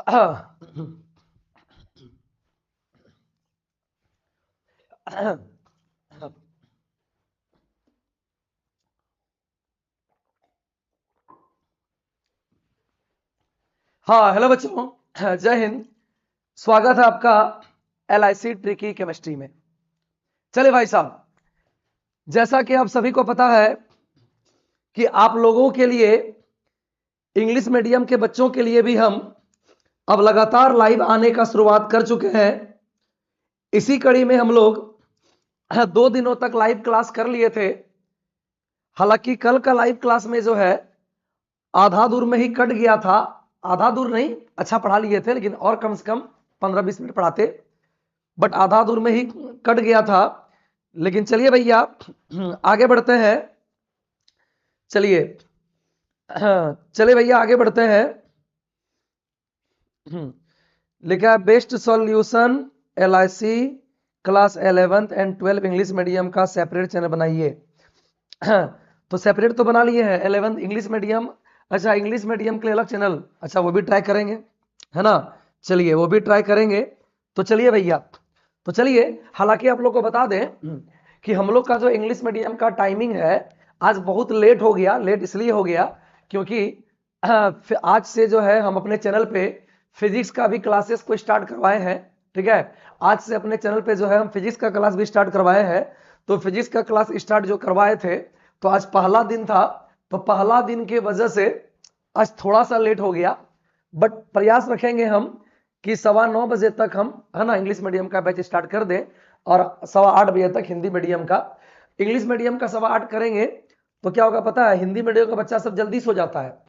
हाँ, हेलो बच्चों, जय हिंद। स्वागत है आपका LIC ट्रिकी केमिस्ट्री में। चलिए भाई साहब, जैसा कि आप सभी को पता है कि आप लोगों के लिए, इंग्लिश मीडियम के बच्चों के लिए भी हम अब लगातार लाइव आने का शुरुआत कर चुके हैं। इसी कड़ी में हम लोग 2 दिनों तक लाइव क्लास कर लिए थे। हालांकि कल का लाइव क्लास में जो है आधा दूर में ही कट गया था। आधा दूर नहीं, अच्छा पढ़ा लिए थे, लेकिन और कम से कम 15-20 मिनट पढ़ाते, बट आधा दूर में ही कट गया था। लेकिन चलिए भैया आगे बढ़ते हैं। चलिए चलिए भैया आगे बढ़ते हैं। लिखा है best solution LIC class 11th and 12 English medium का सेपरेट चैनल बनाइए। तो सेपरेट तो बना लिए हैं 11th इंग्लिश मीडियम। अच्छा, इंग्लिश मीडियम के लिए अलग चैनल, अच्छा वो भी ट्राई करेंगे, है ना। चलिए वो भी ट्राई करेंगे। तो चलिए भैया, तो चलिए, हालांकि आप लोग को बता दें कि हम लोग का जो इंग्लिश मीडियम का टाइमिंग है आज बहुत लेट हो गया। लेट इसलिए हो गया क्योंकि आज से जो है हम अपने चैनल पे फिजिक्स का भी क्लासेस को स्टार्ट करवाए हैं। ठीक है, आज से अपने चैनल पे जो है हम फिजिक्स का क्लास भी स्टार्ट करवाए हैं। तो फिजिक्स का क्लास स्टार्ट जो करवाए थे, तो आज पहला दिन था, तो पहला दिन के वजह से आज थोड़ा सा लेट हो गया। बट प्रयास रखेंगे हम कि 9:15 बजे तक हम, है ना, इंग्लिश मीडियम का बैच स्टार्ट कर दें और 8:15 बजे तक हिंदी मीडियम का। इंग्लिश मीडियम का 8:15 करेंगे तो क्या होगा पता है, हिंदी मीडियम का बच्चा सब जल्दी सो जाता है।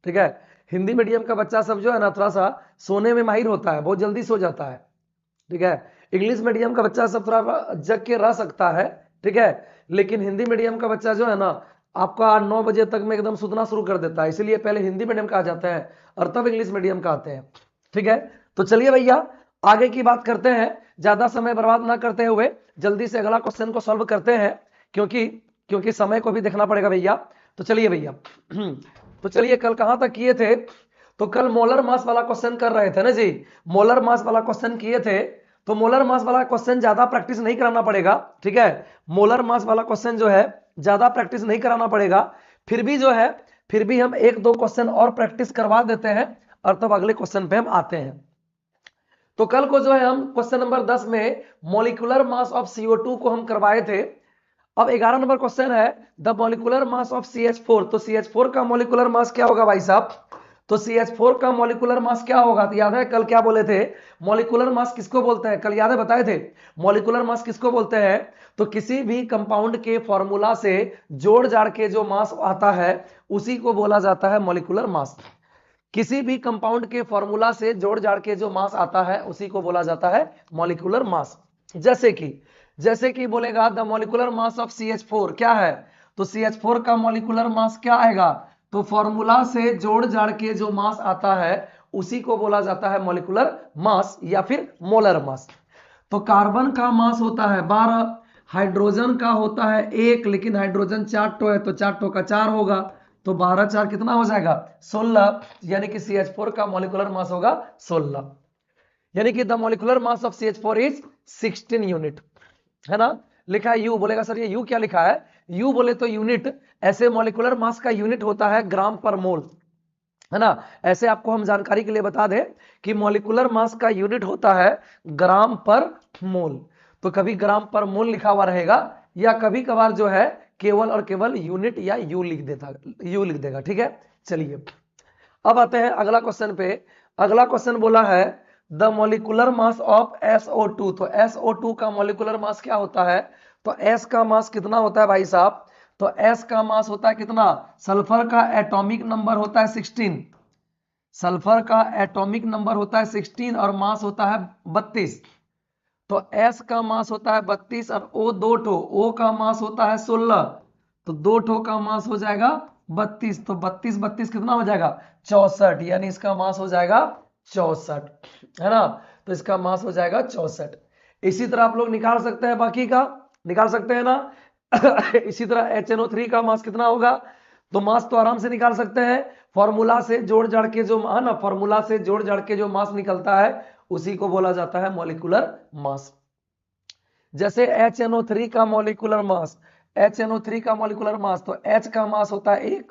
ठीक है, हिंदी मीडियम का बच्चा सब जो है ना थोड़ा सा सोने में माहिर होता है, बहुत जल्दी सो जाता है। ठीक है, इंग्लिश मीडियम का बच्चा सब थोड़ा जग के रह सकता है। ठीक है, लेकिन हिंदी मीडियम का बच्चा जो है ना आपका 9 बजे तक में एकदम सुतना शुरू कर देता है। इसलिए पहले हिंदी मीडियम का आ जाते हैं और तब इंग्लिश मीडियम का आते हैं। ठीक है, तो चलिए भैया आगे की बात करते हैं, ज्यादा समय बर्बाद ना करते हुए जल्दी से अगला क्वेश्चन को सॉल्व करते हैं, क्योंकि क्योंकि समय को भी देखना पड़ेगा भैया। तो चलिए भैया तो चलिए कल कहां तक किए थे, तो कल मोलर मास वाला क्वेश्चन कर रहे थे ना जी। मोलर मास वाला क्वेश्चन किए थे, तो मोलर मास वाला क्वेश्चन ज्यादा प्रैक्टिस नहीं कराना पड़ेगा। ठीक है, मोलर मास वाला क्वेश्चन जो है ज्यादा प्रैक्टिस नहीं कराना पड़ेगा। फिर भी जो है, फिर भी हम 1-2 क्वेश्चन और प्रैक्टिस करवा देते हैं और तब अगले क्वेश्चन पे हम आते हैं। तो कल को जो है हम क्वेश्चन नंबर 10 में मॉलिक्यूलर मास ऑफ CO2 को हम करवाए थे। अब 11 नंबर क्वेश्चन है the molecular mass of CH4। तो CH4 का मॉलिक्यूलर मास क्या होगा भाई साहब, तो CH4 का मॉलिक्यूलर मास क्या होगा। तो याद है कल क्या बोले थे, मॉलिक्यूलर मास किसको बोलते हैं, कल याद है बताए थे, मॉलिक्यूलर मास किसको बोलते हैं, तो किसी भी कंपाउंड के फॉर्मूला से जोड़ जाड़ के जो मास आता है उसी को बोला जाता है मॉलिक्यूलर मास। किसी भी कंपाउंड के फॉर्मूला से जोड़ जाड़ के जो मास आता है उसी को बोला जाता है मॉलिक्यूलर मास। जैसे कि बोलेगा the molecular mass of CH4 क्या है, तो CH4 का मॉलिक्यूलर मास क्या आएगा, तो फॉर्मूला से जोड़ जाड़ के जो मास आता है उसी को बोला जाता है मॉलिक्यूलर मास या फिर मोलर मास। तो कार्बन का मास होता है 12, हाइड्रोजन का होता है 1, लेकिन हाइड्रोजन 4 टो है तो 4 टो का 4 होगा, तो 12-4 कितना हो जाएगा 16, यानी कि CH4 का मॉलिक्यूलर मास होगा 16, यानी कि the molecular mass of CH4 is 16 unit, है ना। लिखा है यू, बोलेगा सर ये यू क्या लिखा है, यू बोले तो यूनिट, ऐसे मॉलिक्यूलर मास का यूनिट होता है ग्राम पर मोल, है ना। ऐसे आपको हम जानकारी के लिए बता दें कि मॉलिक्यूलर मास का यूनिट होता है ग्राम पर मोल। तो कभी ग्राम पर मोल लिखा हुआ रहेगा या कभी कभार जो है केवल और केवल यूनिट या यू लिख देगा। ठीक है, चलिए अब आते हैं अगला क्वेश्चन पे। अगला क्वेश्चन बोला है the molecular mass of SO2। तो SO2 का मॉलिक्यूलर मास क्या होता है, तो S का मास कितना होता है भाई साहब, तो S का मास होता है कितना, सल्फर का एटॉमिक नंबर होता है 16, सल्फर का एटॉमिक नंबर होता है 16 और मास होता है 32। तो S का मास होता है 32 और O दो ठो, O का मास होता है 16, तो दो ठो का मास हो जाएगा 32, तो 32 कितना हो जाएगा 64, यानी इसका मास हो जाएगा 64, है ना। तो इसका मास हो जाएगा 64। इसी तरह आप लोग निकाल सकते हैं, बाकी का निकाल सकते हैं ना इसी तरह HNO3 का मास कितना होगा, तो मास तो आराम से निकाल सकते हैं फॉर्मूला से जोड़ जाड़ के जो है ना, फॉर्मूला से जोड़ जाड़ के जो मास निकलता है उसी को बोला जाता है मॉलिक्यूलर मास। जैसे HNO3 का मॉलिक्यूलर मास, HNO3 का मॉलिक्यूलर मास, तो H का मास होता है 1,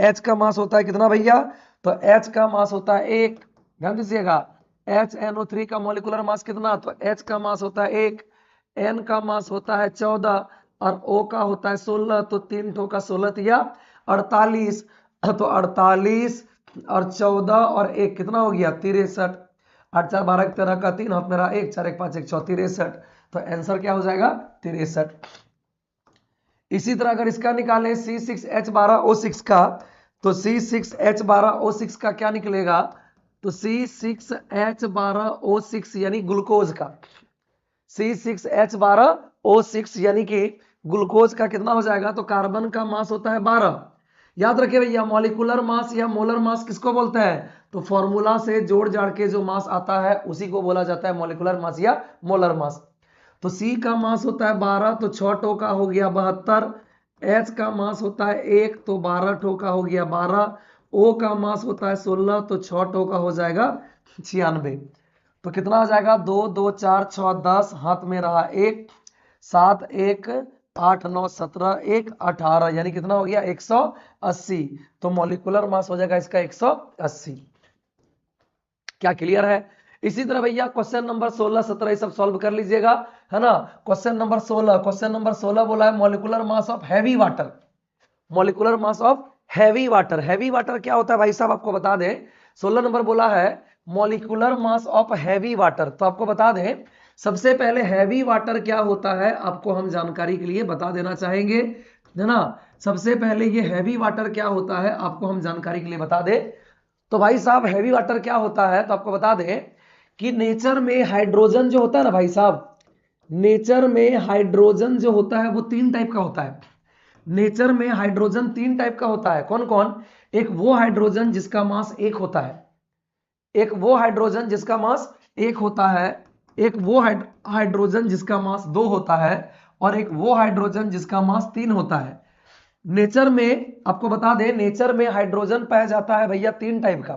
H का मास होता है कितना भैया, तो H का मास होता है 1, ध्यान दीजिएगा। HNO3 का मॉलिक्यूलर मास कितना, तो H का मास होता है 1, N का मास होता है 14 और O का होता है 16, तो 3 ठो का 16 या 48, तो 48 और 14 और 1 कितना हो गया 63, 8 4 12 13 का 3 हाथ मेरा 1 4 1 5 1 4 63, तो आंसर क्या हो जाएगा 63। इसी तरह अगर इसका निकालें C6H12O6 का, तो C6H12O6 का क्या निकलेगा, तो C6H12O6 यानी ग्लूकोज का, C6H12O6 यानी कि ग्लूकोज का कितना हो जाएगा, तो कार्बन का मास होता है 12। याद रखिए भैया मॉलिक्यूलर मास या मोलर मास किसको बोलते हैं, तो फॉर्मूला से जोड़ जाड़ के जो मास आता है उसी को बोला जाता है मॉलिक्यूलर मास या मोलर मास। तो C का मास होता है 12, तो 6 ठो का हो गया 72, H का मास होता है 1, तो 12 ठो का हो गया 12, O का मास होता है 16, तो 6 ठो का हो जाएगा 96, तो कितना हो जाएगा 2 2 4 6 10 हाथ में रहा 1, 7 1 8 9 17 1 18 यानी कितना हो गया 180, तो मॉलिक्यूलर मास हो जाएगा इसका 180। क्या क्लियर है। इसी तरह भैया क्वेश्चन नंबर 16 17 ये सब सॉल्व कर लीजिएगा, है ना। क्वेश्चन नंबर 16 बोला है molecular mass of heavy water, molecular mass of heavy water. Heavy water क्या होता है भाई साहब आपको बता दें, 16 नंबर बोला है molecular mass of heavy water, तो आपको बता दें सबसे पहले हैवी वाटर क्या होता है आपको हम जानकारी के लिए बता देना चाहेंगे, है ना। सबसे पहले ये हैवी वाटर क्या होता है आपको हम जानकारी के लिए बता दें। तो भाई साहब हैवी वाटर क्या होता है, तो आपको बता दें कि नेचर में हाइड्रोजन जो होता है ना भाई साहब, नेचर में हाइड्रोजन जो होता है वो 3 टाइप का होता है। नेचर में हाइड्रोजन 3 टाइप का होता है, कौन कौन, एक वो हाइड्रोजन जिसका मास 1 होता है, एक वो हाइड्रोजन जिसका मास 1 होता है, एक वो हाइड्रोजन जिसका मास 2 होता है, और एक वो हाइड्रोजन जिसका मास 3 होता है। नेचर में आपको बता दें नेचर में हाइड्रोजन पाया जाता है भैया 3 टाइप का,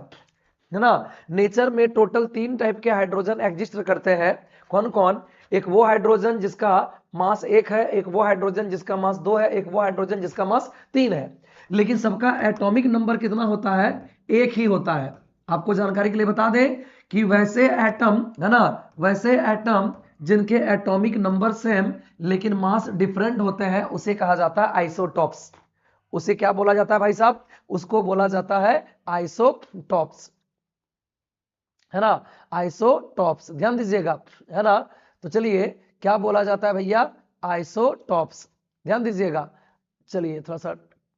है ना। नेचर में टोटल 3 टाइप के हाइड्रोजन एग्जिस्ट करते हैं, कौन कौन, एक वो हाइड्रोजन जिसका मास 1 है, एक वो हाइड्रोजन जिसका मास 2 है, एक वो हाइड्रोजन जिसका मास 3 है, लेकिन सबका एटॉमिक नंबर कितना होता है, 1 ही होता है। आपको जानकारी के लिए बता दें कि वैसे एटम, है ना, वैसे एटम जिनके एटॉमिक नंबर सेम लेकिन मास डिफरेंट होते हैं उसे कहा जाता है आइसोटॉप्स। उसे क्या बोला जाता है भाई साहब, उसको बोला जाता है आइसोटॉप्स, है ना, आइसोटॉप्स, ध्यान दीजिएगा, है ना। तो चलिए क्या बोला जाता है भैया, आइसोटॉप्स, ध्यान दीजिएगा। चलिए थोड़ा सा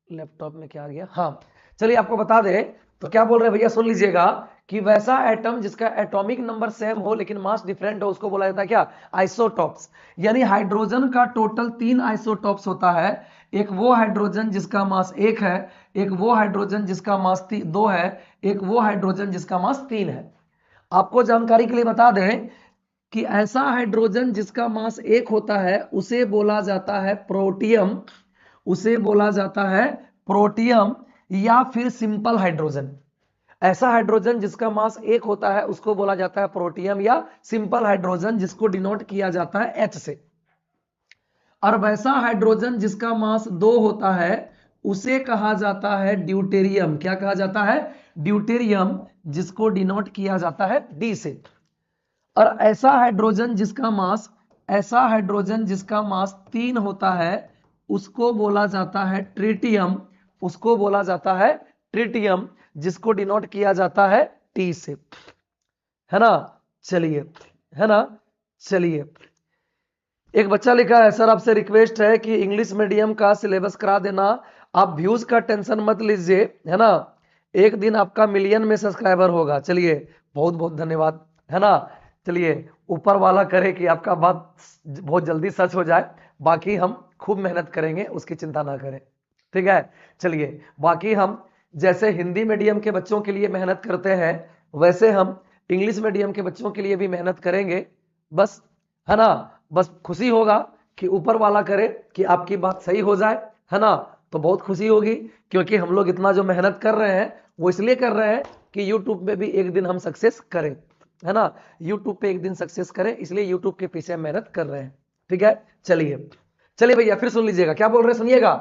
लैपटॉप में क्या आ गया, हाँ चलिए आपको बता दें, तो क्या बोल रहे हैं भैया सुन लीजिएगा कि वैसा एटम जिसका एटॉमिक नंबर सेम हो लेकिन मास डिफरेंट हो उसको बोला जाता है क्या, आइसोटॉप्स। यानी हाइड्रोजन का टोटल 3 आइसोटॉप्स होता है, एक वो हाइड्रोजन जिसका मास 1 है, एक वो हाइड्रोजन जिसका मास 2 है, एक वो हाइड्रोजन जिसका मास 3 है। आपको जानकारी के लिए बता दें कि ऐसा हाइड्रोजन जिसका मास 1 होता है उसे बोला जाता है प्रोटियम, उसे बोला जाता है प्रोटियम या फिर सिंपल हाइड्रोजन। ऐसा हाइड्रोजन जिसका मास 1 होता है उसको बोला जाता है प्रोटियम या सिंपल हाइड्रोजन, जिसको डिनोट किया जाता है H से। और वैसा हाइड्रोजन जिसका मास 2 होता है उसे कहा जाता है ड्यूटेरियम। क्या कहा जाता है, ड्यूटेरियम, जिसको डिनोट किया जाता है D से। और ऐसा हाइड्रोजन जिसका मास, ऐसा हाइड्रोजन जिसका मास 3 होता है उसको बोला जाता है ट्रिटियम, उसको बोला जाता है ट्रिटियम, जिसको डिनोट किया जाता है T से, है ना। चलिए, है ना, चलिए एक बच्चा लिखा है सर आपसे रिक्वेस्ट है कि इंग्लिश मीडियम का सिलेबस करा देना, आप व्यूज का टेंशन मत लीजिए, है ना, एक दिन आपका मिलियन में सब्सक्राइबर होगा। चलिए बहुत बहुत धन्यवाद, है ना। चलिए ऊपर वाला करे कि आपका बात बहुत जल्दी सच हो जाए, बाकी हम खूब मेहनत करेंगे, उसकी चिंता ना करें, ठीक है। चलिए बाकी हम जैसे हिंदी मीडियम के बच्चों के लिए मेहनत करते हैं वैसे हम इंग्लिश मीडियम के बच्चों के लिए भी मेहनत करेंगे, बस, है ना। बस खुशी होगा कि ऊपर वाला करे कि आपकी बात सही हो जाए, है ना। तो बहुत खुशी होगी, क्योंकि हम लोग इतना जो मेहनत कर रहे हैं वो इसलिए कर रहे हैं कि यूट्यूब में भी एक दिन हम सक्सेस करें, है ना। यूट्यूब पे एक दिन सक्सेस करें, इसलिए यूट्यूब के पीछे हम मेहनत कर रहे हैं। ठीक है, चलिए चलिए भैया फिर सुन लीजिएगा क्या बोल रहे हैं, सुनिएगा।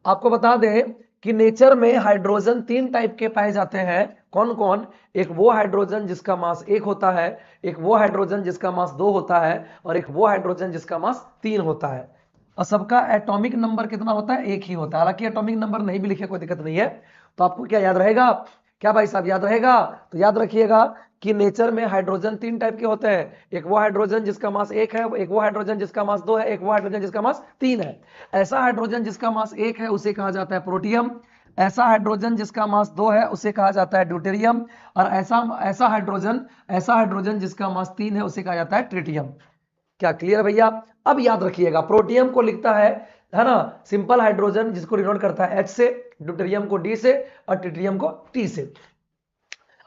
आपको बता दें कि नेचर में हाइड्रोजन 3 टाइप के पाए जाते हैं। कौन कौन? एक वो हाइड्रोजन जिसका मास 1 होता है, एक वो हाइड्रोजन जिसका मास 2 होता है, और एक वो हाइड्रोजन जिसका मास 3 होता है। और सबका एटॉमिक नंबर कितना होता है? 1 ही होता है। हालांकि एटॉमिक नंबर नहीं भी लिखे कोई दिक्कत नहीं है। तो आपको क्या याद रहेगा? क्या भाई साहब याद रहेगा? तो याद रखिएगा कि नेचर में हाइड्रोजन 3 टाइप के होते हैं। एक वो हाइड्रोजन जिसका मास 1 है, एक वो हाइड्रोजन जिसका मास 2 है, एक वो हाइड्रोजन जिसका मास 3 है। ऐसा हाइड्रोजन जिसका मास 1 है उसे कहा जाता है प्रोटियम। ऐसा हाइड्रोजन जिसका मास 2 है उसे कहा जाता है ड्यूटेरियम। और ऐसा हाइड्रोजन जिसका मास 3 है उसे कहा जाता है ट्रिटियम। क्या क्लियर है भैया? अब याद रखिएगा, प्रोटियम को लिखता है ना, सिंपल हाइड्रोजन जिसको डिनोट करता है H से, ड्यूटेरियम को D से, और ट्रिटियम को T से।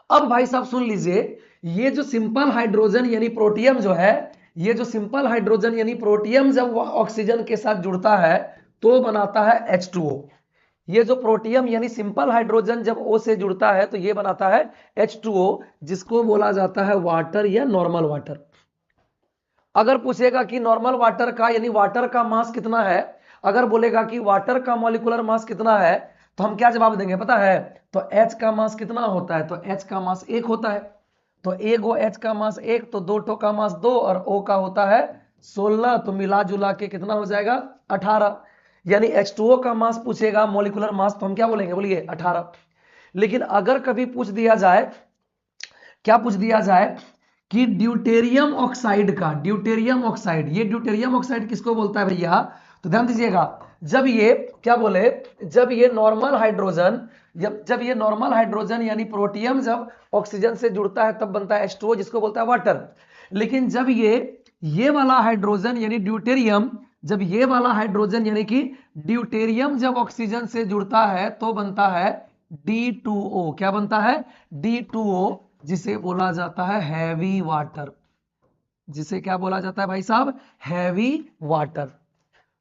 अब भाई साहब सुन लीजिए, ये जो सिंपल हाइड्रोजन यानी प्रोटियम जो है, ये जो सिंपल हाइड्रोजन यानी प्रोटियम जब ऑक्सीजन के साथ जुड़ता है तो बनाता है H2O। ये जो प्रोटियम यानी सिंपल हाइड्रोजन जब O से जुड़ता है तो ये बनाता है H2O, जिसको बोला जाता है वाटर या नॉर्मल वाटर। अगर पूछेगा कि नॉर्मल वाटर का यानी वाटर का मास कितना है, अगर बोलेगा कि वाटर का मॉलिक्यूलर मास कितना है, तो हम क्या जवाब देंगे पता है? तो H का मास कितना होता है? तो H का मास 1 होता है। तो एक गो H का मास 1, तो 2 ठो का मास 2, और O का होता है 16। तो मिला जुला के कितना हो जाएगा? 18। यानी H2O का मास पूछेगा, मॉलिक्यूलर मास, तो हम क्या बोलेंगे? बोलिए 18। लेकिन अगर कभी पूछ दिया जाए, क्या पूछ दिया जाए कि ड्यूटेरियम ऑक्साइड का, ड्यूटेरियम ऑक्साइड, ये ड्यूटेरियम ऑक्साइड किसको बोलता है भैया? तो ध्यान दीजिएगा, जब ये क्या बोले, जब ये नॉर्मल हाइड्रोजन, जब ये नॉर्मल हाइड्रोजन यानी प्रोटियम जब ऑक्सीजन से जुड़ता है तब बनता है H2O, जिसको बोलता है वाटर। लेकिन जब ये वाला हाइड्रोजन यानी ड्यूटेरियम, जब ये वाला हाइड्रोजन यानी कि ड्यूटेरियम जब ऑक्सीजन से जुड़ता है तो बनता है D2O। क्या बनता है? D2O, जिसे बोला जाता है हैवी वाटर। जिसे क्या बोला जाता है भाई साहब? Heavy water.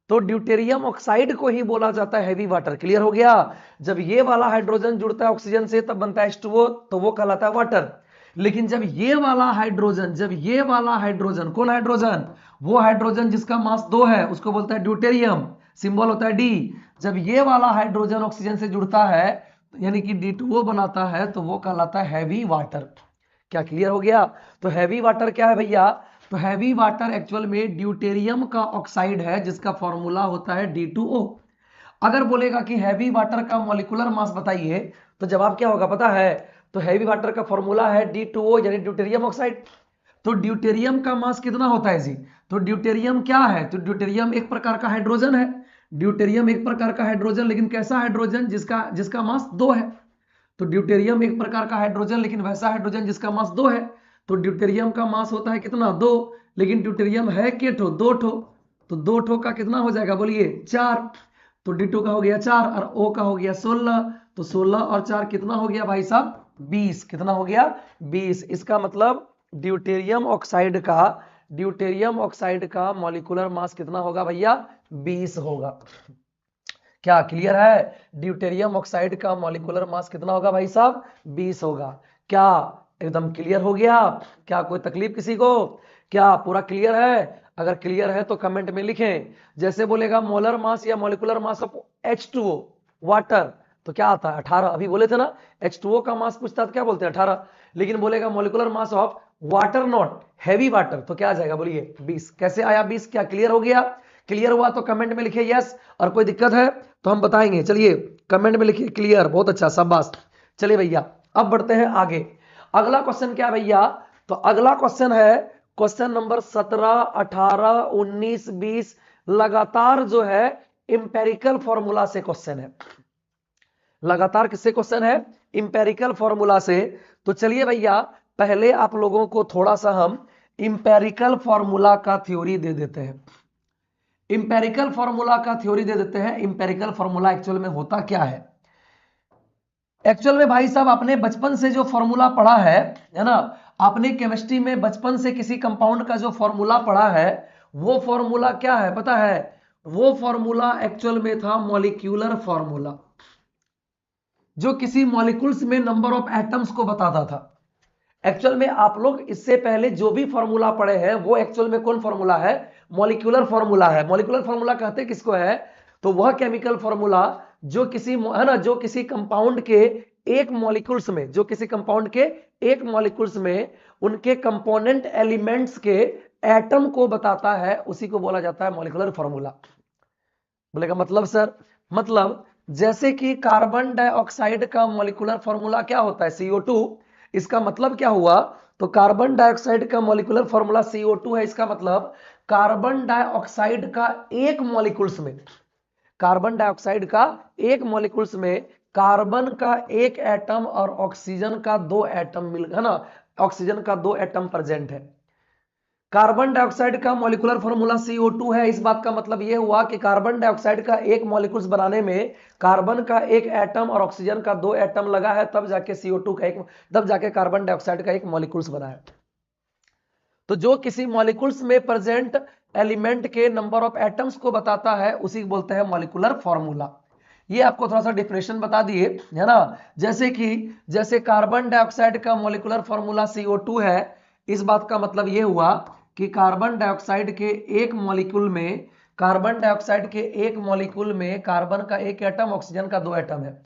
तो ड्यूटेरियम ऑक्साइड को ही बोला जाता है हैवी वाटर। क्लियर हो गया? जब ये वाला हाइड्रोजन जुड़ता है ऑक्सीजन से तब बनता है H2O, तो वो कहलाता है वाटर। लेकिन जब ये वाला हाइड्रोजन, कौन हाइड्रोजन? वो हाइड्रोजन जिसका मास 2 है उसको बोलता है ड्यूटेरियम, सिंबल होता है D। जब ये वाला हाइड्रोजन ऑक्सीजन से जुड़ता है यानी कि D2O बनाता है तो वो कहलाता है हैवी वाटर। क्या क्लियर हो गया? तो हैवी वाटर क्या है भैया? तो हैवी वाटर एक्चुअल में ड्यूटेरियम का ऑक्साइड है जिसका फॉर्मूला होता है D2O। अगर बोलेगा कि हैवी वाटर का मॉलिक्यूलर मास बताइए, तो जवाब क्या होगा पता है? तो हैवी वाटर का फॉर्मूला है D2O यानी ड्यूटेरियम ऑक्साइड। तो ड्यूटेरियम का मास कितना होता है जी? तो ड्यूटेरियम क्या है? तो ड्यूटेरियम एक प्रकार का हाइड्रोजन है। ड्यूटेरियम एक प्रकार का हाइड्रोजन, लेकिन कैसा हाइड्रोजन? जिसका मास 2 है। तो ड्यूटेरियम एक प्रकार का हाइड्रोजन, लेकिन वैसा हाइड्रोजन जिसका मास 2 है। तो ड्यूटेरियम का मास होता है कितना? 2। लेकिन ड्यूटेरियम है के ठो? 2 ठो। तो 2 ठो का कितना हो जाएगा? बोलिए 4। तो D2 का हो गया 4 और O का हो गया 16। तो 16 और 4 कितना हो गया भाई साहब? 20। कितना हो गया? 20। इसका मतलब ड्यूटेरियम ऑक्साइड का मॉलिक्यूलर मास कितना होगा भैया? 20 होगा। क्या क्लियर है? ड्यूटेरियम ऑक्साइड का मॉलिक्यूलर मास कितना होगा भाई साहब? 20 होगा। क्या एकदम क्लियर हो गया? क्या कोई तकलीफ किसी को? क्या पूरा क्लियर है? अगर क्लियर है तो कमेंट में लिखें। जैसे बोलेगा मोलर मास या molecular mass of H2O water, तो क्या आता है? 18। अभी बोले थे ना, H2O का मास पूछता है तो क्या बोलते हैं? 18। लेकिन बोलेगा molecular mass of water not heavy water, तो क्या आ जाएगा? बोलिए 20। कैसे आया 20? क्या क्लियर हो गया? क्लियर हुआ तो कमेंट में लिखिए यस, और कोई दिक्कत है तो हम बताएंगे। चलिए कमेंट में लिखिए क्लियर। बहुत अच्छा, शाबाश। चलिए भैया अब बढ़ते हैं आगे। अगला क्वेश्चन क्या भैया? तो अगला क्वेश्चन है क्वेश्चन नंबर 17, 18, 19, 20। लगातार जो है इंपेरिकल फॉर्मूला से क्वेश्चन है। लगातार किससे क्वेश्चन है? इंपेरिकल फॉर्मूला से। तो चलिए भैया पहले आप लोगों को थोड़ा सा हम इंपेरिकल फॉर्मूला का थ्योरी दे देते हैं। इंपेरिकल फॉर्मूला का थ्योरी दे देते हैं। इंपेरिकल फॉर्मूला एक्चुअल में होता क्या है? एक्चुअल में भाई साहब आपने बचपन से जो फॉर्मूला पढ़ा है ना, आपने केमिस्ट्री में बचपन से किसी कंपाउंड का जो फॉर्मूला पढ़ा है, वो फॉर्मूला क्या है पता है? वो फॉर्मूला एक्चुअल में था मॉलिक्यूलर फॉर्मूला, जो किसी मॉलिक्यूल्स में नंबर ऑफ एटम्स को बताता था। एक्चुअल में आप लोग इससे पहले जो भी फॉर्मूला पढ़े हैं वो एक्चुअल में कौन फॉर्मूला है? मॉलिक्यूलर फॉर्मूला है। मॉलिक्यूलर फॉर्मूला कहते किसको है? तो वह केमिकल फॉर्मूला जो किसी है ना, जो किसी कंपाउंड के एक मॉलिक्यूल्स में, जो किसी कंपाउंड के एक मॉलिक्यूल्स में उनके कंपोनेंट एलिमेंट्स के एटम को बताता है, उसी को बोला जाता है मॉलिक्यूलर फॉर्मूला। बोलेगा मतलब सर, मतलब जैसे कि कार्बन डाइऑक्साइड का मॉलिक्यूलर फॉर्मूला क्या होता है? CO2। इसका मतलब क्या हुआ? तो कार्बन डाइऑक्साइड का मॉलिक्यूलर फॉर्मूला CO2 है। इसका मतलब कार्बन डाइऑक्साइड का एक मॉलिक्यूल्स में, कार्बन डाइऑक्साइड का एक मॉलिक्यूल्स में कार्बन का एक एटम और ऑक्सीजन का 2 एटम मिल, है ना, ऑक्सीजन का 2 एटम प्रेजेंट है। कार्बन डाइऑक्साइड का मॉलिक्यूलर फॉर्मूला CO2 है। इस बात का मतलब यह हुआ कि कार्बन डाइऑक्साइड का एक मॉलिक्यूल्स बनाने में कार्बन का एक एटम और ऑक्सीजन का 2 एटम लगा है, तब जाके CO2 का एक, तब जाके कार्बन डाइऑक्साइड का एक मॉलिक्यूल्स बना है। तो जो किसी मॉलिक्यूल्स में प्रेजेंट एलिमेंट के नंबर ऑफ एटम्स को बताता है, उसी को बोलते हैं मॉलिक्यूलर फॉर्मूला। ये आपको थोड़ा सा डिफिनेशन बता दिए, है ना। जैसे कार्बन डाइऑक्साइड का मॉलिक्यूलर फॉर्मूला CO2 है, इस बात का मतलब ये हुआ कि कार्बन डाइऑक्साइड के एक मॉलिक्यूल में, कार्बन डाइऑक्साइड के एक मॉलिक्यूल में कार्बन का एक एटम, ऑक्सीजन का 2 एटम है।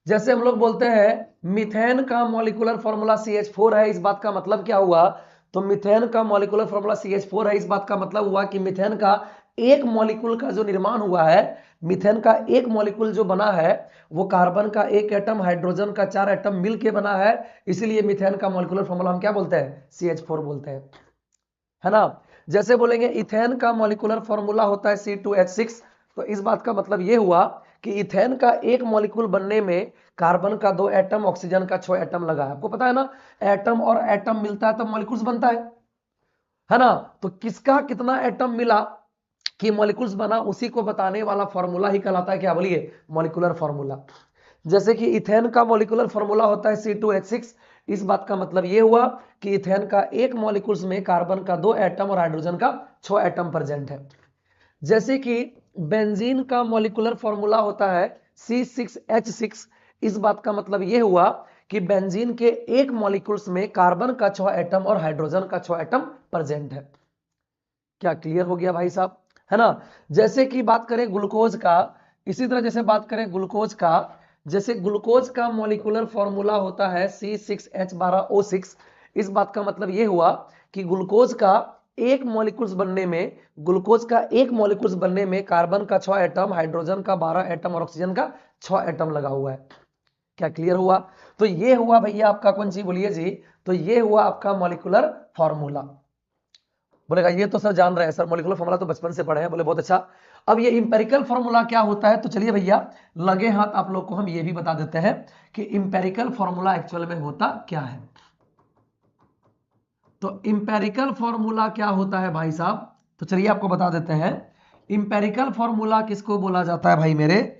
जैसे हम लोग बोलते हैं मीथेन का मॉलिक्यूलर फॉर्मूला CH4 है, इस बात का मतलब क्या हुआ? तो मीथेन का मॉलिक्यूलर फॉर्मूला CH4 है, इस बात का मतलब हुआ कि मीथेन का एक मॉलिक्यूल का जो निर्माण हुआ है, मीथेन का एक मॉलिक्यूल जो बना है, वो कार्बन का एक एटम, हाइड्रोजन का 4 एटम मिलके बना है। इसीलिए मीथेन का मॉलिक्यूलर फॉर्मूला हम क्या बोलते हैं? CH4 बोलते हैं, है ना। जैसे बोलेंगे इथेन का मॉलिक्यूलर फॉर्मूला होता है C2H6, तो इस बात का मतलब यह हुआ कि इथेन का एक मॉलिक्यूल बनने में कार्बन का 2 एटम, ऑक्सीजन का 6 एटम लगा है। आपको पता है ना, एटम और एटम मिलता है तब मॉलिक्यूल्स बनता है ना। तो किसका कितना एटम मिला कि मॉलिक्यूल्स बना, उसी को बताने वाला फॉर्मूला ही कहलाता है, क्या बोलिए? Molecular formula. जैसे कि इथेन का मॉलिक्यूलर फॉर्मूला होता है C2H6, इस बात का मतलब यह हुआ कि इथेन का एक मॉलिक्यूल्स में कार्बन का 2 एटम और हाइड्रोजन का 6 एटम प्रेजेंट है। जैसे कि बेंजीन का मॉलिक्यूलर फॉर्मूला होता है C6H6, इस बात का मतलब यह हुआ कि बेंजीन के एक मॉलिक्यूल्स में कार्बन का 6 एटम और हाइड्रोजन का 6 एटम प्रेजेंट है। क्या क्लियर हो गया भाई साहब? है ना। जैसे कि बात करें ग्लूकोज का, इसी तरह जैसे बात करें ग्लूकोज का, जैसे ग्लूकोज का मॉलिक्यूलर फॉर्मूला होता है C6H12O6, इस बात का मतलब यह हुआ कि ग्लूकोज का एक मॉलिक्यूल्स बनने में, ग्लूकोज का एक मॉलिक्यूल्स बनने में कार्बन का 6 एटम, हाइड्रोजन का 12 एटम और ऑक्सीजन का 6 एटम लगा हुआ है। क्या क्लियर हुआ? तो ये हुआ भैया आपका कौन सी, बोलिए जी, तो ये हुआ आपका मॉलिक्यूलर फॉर्मूला। बोलेगा ये तो सर जान रहे हैं सर, मॉलिक्यूलर फॉर्मूला तो बचपन से पढ़े हैं। बोले बहुत अच्छा। अब ये इंपेरिकल फॉर्मूला क्या होता है? तो चलिए भैया लगे हाथ आप लोग को हम ये भी बता देते हैं कि इंपेरिकल फॉर्मूला एक्चुअल में होता क्या है। तो इंपेरिकल फॉर्मूला क्या होता है भाई साहब? तो चलिए आपको बता देते हैं। इंपेरिकल फॉर्मूला किसको बोला जाता है भाई मेरे?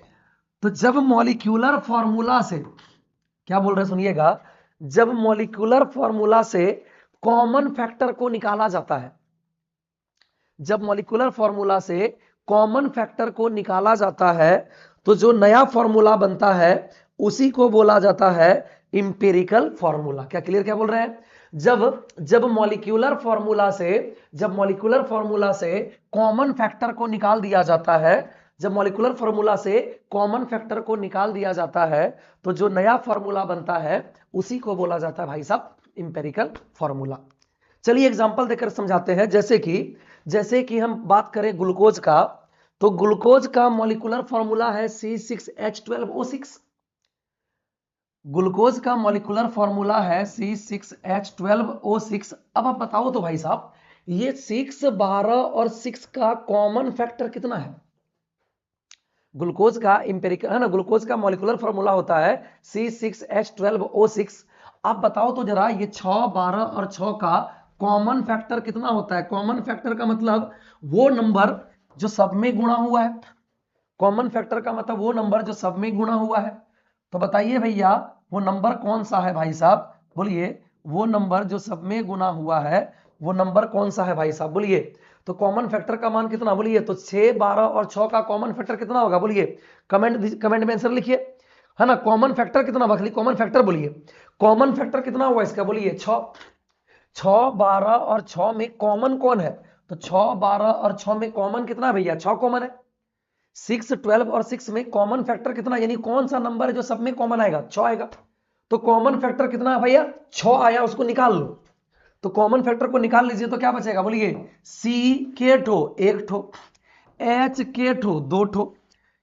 तो जब मॉलिक्यूलर फॉर्मूला से, क्या बोल रहे हैं सुनिएगा, जब मॉलिक्यूलर फॉर्मूला से कॉमन फैक्टर को निकाला जाता है, जब मॉलिक्यूलर फॉर्मूला से कॉमन फैक्टर को निकाला जाता है, तो जो नया फॉर्मूला बनता है उसी को बोला जाता है इंपेरिकल फॉर्मूला। क्या क्लियर? क्या बोल रहे हैं? जब जब मॉलिक्यूलर फॉर्मूला से, जब मॉलिक्यूलर फॉर्मूला से कॉमन फैक्टर को निकाल दिया जाता है, जब मॉलिक्यूलर फॉर्मूला से कॉमन फैक्टर को निकाल दिया जाता है, तो जो नया फॉर्मूला बनता है उसी को बोला जाता है भाई साहब इंपेरिकल फॉर्मूला। चलिए एग्जांपल देकर समझाते हैं। जैसे कि हम बात करें ग्लूकोज का, तो ग्लूकोज का मॉलिक्यूलर फॉर्मूला है C6H12O6। ग्लूकोज का मॉलिक्यूलर फॉर्मूला है C6H12O6। अब आप बताओ तो भाई साहब, ये 6, 12 और 6 का कॉमन फैक्टर कितना है? ग्लूकोज का इंपेरिकल, है ना, ग्लूकोज का मॉलिक्यूलर फॉर्मूला होता है C6H12O6। आप बताओ तो जरा, ये 6, 12 और 6 का कॉमन फैक्टर कितना होता है? कॉमन फैक्टर का मतलब वो नंबर जो सब में गुणा हुआ है। कॉमन फैक्टर का मतलब वो नंबर जो सब में गुणा हुआ है। तो बताइए भैया वो नंबर कौन सा है भाई साहब? बोलिए वो नंबर जो सब में गुणा हुआ है, वो नंबर कौन सा है भाई साहब? बोलिए। तो कॉमन फैक्टर का मान कितना बोलिए, तो 6, 12 और 6 का कॉमन फैक्टर कितना होगा बोलिए, कमेंट में आंसर लिखिए, है ना। कॉमन फैक्टर कितना होगा, खाली कॉमन फैक्टर बोलिए, कॉमन फैक्टर कितना हुआ इसका बोलिए 6। 6, 12 और 6 में कॉमन कौन है, तो 6, 12 और 6 में कॉमन कितना है भैया, 6 कॉमन है। 6, 12 और 6 में कॉमन फैक्टर कितना, यानी कौन सा नंबर है जो सब में कॉमन आएगा, 6 आएगा। तो कॉमन फैक्टर कितना है भैया, 6 आया, उसको निकाल लो। तो कॉमन फैक्टर को निकाल लीजिए तो क्या बचेगा बोलिए, सी के ठो 1 ठो, एच के ठो 2 ठो,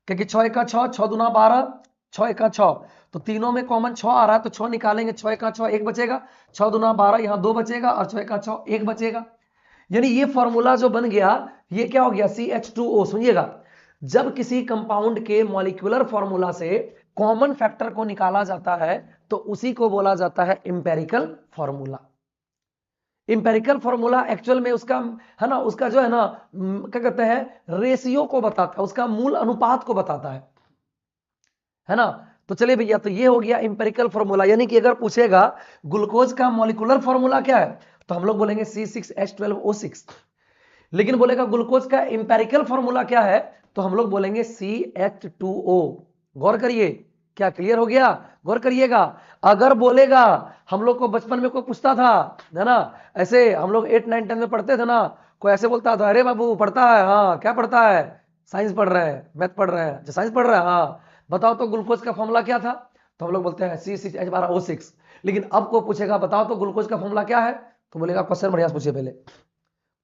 क्योंकि 6 का 6, 6 दूना 12, 6 का 6, तो तीनों में कॉमन 6 आ रहा है, तो 6 निकालेंगे, 6 का 6 1 बचेगा, 6 दूना 12, यहाँ 2 बचेगा, और 6 का 6 1 बचेगा। यानी ये फॉर्मूला जो बन गया ये क्या हो गया, CH2O। सुनिएगा, जब किसी कंपाउंड के मॉलिक्यूलर फॉर्मूला से कॉमन फैक्टर को निकाला जाता है तो उसी को बोला जाता है empirical formula. Empirical formula actual में उसका, है ना, उसका जो है ना, क्या कहते हैं, रेशियो को बताता है, उसका मूल अनुपात को बताता है ना। तो चलिए भैया, तो ये हो गया इंपेरिकल फॉर्मूला। यानी कि अगर पूछेगा ग्लूकोज का मॉलिक्यूलर फॉर्मूला क्या है, तो हम लोग बोलेंगे C6H12O6। लेकिन बोलेगा ग्लूकोज का इंपेरिकल फॉर्मूला क्या है, तो हम लोग बोलेंगे CH2O। गौर करिए, क्या क्लियर हो गया, गौर करिएगा। अगर बोलेगा, हम लोग को बचपन में कोई पूछता था, है ना, ऐसे हम लोग 8, 9, 10 में पढ़ते थे ना, कोई ऐसे बोलता था, अरे बाबू पढ़ता है, हाँ क्या पढ़ता है, साइंस पढ़ रहे हैं, मैथ पढ़ रहे हैं, साइंस पढ़ रहे हैं, हाँ बताओ तो ग्लूकोज का फॉर्मूला क्या था, तो हम लोग बोलते हैं C6H12O6। लेकिन अब को पूछेगा बताओ तो ग्लूकोज का फॉर्मूला क्या है, तो बोलेगा क्वेश्चन बढ़िया पूछिए, पहले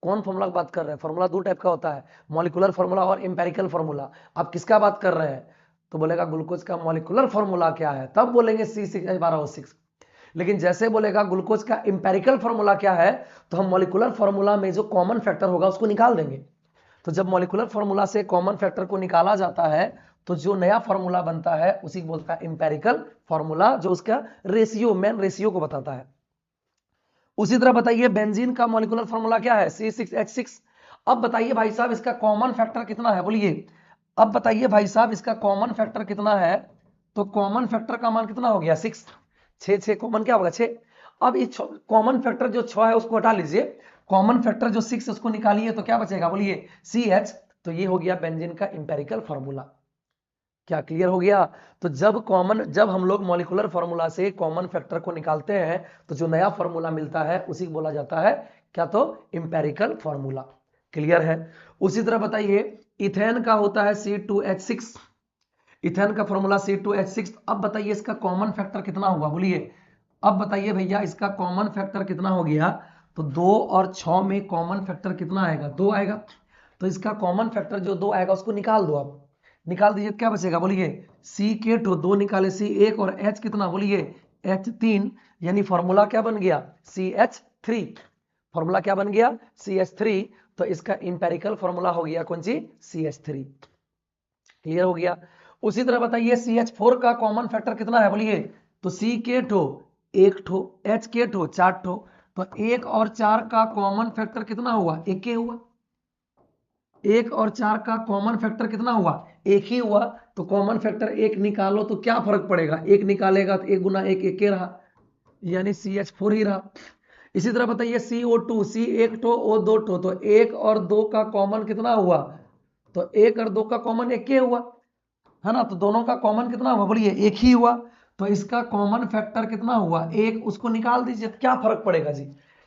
कौन फॉर्मूला की बात कर रहे हैं। फॉर्मूला 2 टाइप का होता है, मॉलिक्यूलर फॉर्मूला और इंपेरिकल फॉर्मूला। आप किसका बात कर रहे हैं, तो बोलेगा ग्लूकोज का मॉलिक्यूलर फॉर्मूला क्या है, तब बोलेंगे C6H12O6। लेकिन जैसे बोलेगा ग्लूकोज का इंपेरिकल फॉर्मूला क्या है, तो हम मॉलिक्यूलर फॉर्मूला में जो कॉमन फैक्टर होगा उसको निकाल देंगे। तो जब मॉलिक्यूलर फॉर्मूला से कॉमन फैक्टर को निकाला जाता है तो जो नया फॉर्मूला बनता है उसी को बोलता है इंपेरिकल फॉर्मूला, जो उसका रेशियो, मेन रेशियो को बताता है। उसी तरह बताइए बेंजीन का मॉलिक्यूलर फॉर्मूला क्या है, C6H6। अब बताइए भाई साहब इसका कॉमन फैक्टर कितना है बोलिए, अब बताइए भाई साहब इसका कॉमन फैक्टर कितना है, तो कॉमन फैक्टर का मान कितना हो गया 6। 6 कॉमन क्या होगा 6। अब इस कॉमन फैक्टर जो 6 है उसको हटा लीजिए, कॉमन फैक्टर जो 6 उसको निकालिए तो क्या बचेगा बोलिए CH। तो ये हो गया बेंजीन का इंपेरिकल फॉर्मूला। क्या क्लियर हो गया। तो जब हम लोग मॉलिक्यूलर फॉर्मूला से कॉमन फैक्टर को निकालते हैं तो जो नया फॉर्मूला मिलता है उसी को बोला जाता है क्या, तो इंपेरिकल फॉर्मूला। क्लियर है। उसी तरह बताइए इथेन का होता है C2H6। इथेन का फॉर्मूला C2H6। अब बताइए इसका कॉमन फैक्टर कितना हुआ बोलिए, अब बताइए भैया इसका कॉमन फैक्टर कितना हो गया, तो 2 और 6 में कॉमन फैक्टर कितना आएगा, 2 आएगा। तो इसका कॉमन फैक्टर जो 2 आएगा उसको निकाल दो, आप निकाल दीजिए, क्या बचेगा बोलिए C के ठो 2 निकाले C1 और H कितना बोलिए H3। यानी फॉर्मूला क्या बन गया CH3। फॉर्मूला क्या बन गया CH3। तो इसका इंपेरिकल फॉर्मूला हो गया कौन सी CH3। क्लियर हो गया। उसी तरह बताइए CH4 का कॉमन फैक्टर कितना है बोलिए, तो C के ठो 1 ठो, H के ठो 4 ठो, तो 1 और 4 का कॉमन फैक्टर कितना हुआ, 1 ही हुआ। 1 और 4 का कॉमन फैक्टर कितना हुआ, 1 ही हुआ। तो कॉमन फैक्टर 1 निकालो तो क्या फर्क पड़ेगा, 1 निकालेगा तो 1 गुना 1 1 ही रहा, यानी CH4 ही रहा। इसी तरह बताइए CO2, C 1 ठो O 2 ठो, तो 1 और 2 का कॉमन कितना हुआ, तो 1 और 2 का कॉमन 1 ही हुआ, है ना। तो दोनों का कॉमन कितना हुआ बोलिए 1 ही हुआ। तो इसका कॉमन फैक्टर कितना हुआ 1, उसको निकाल दीजिए, क्या फर्क पड़ेगा जी,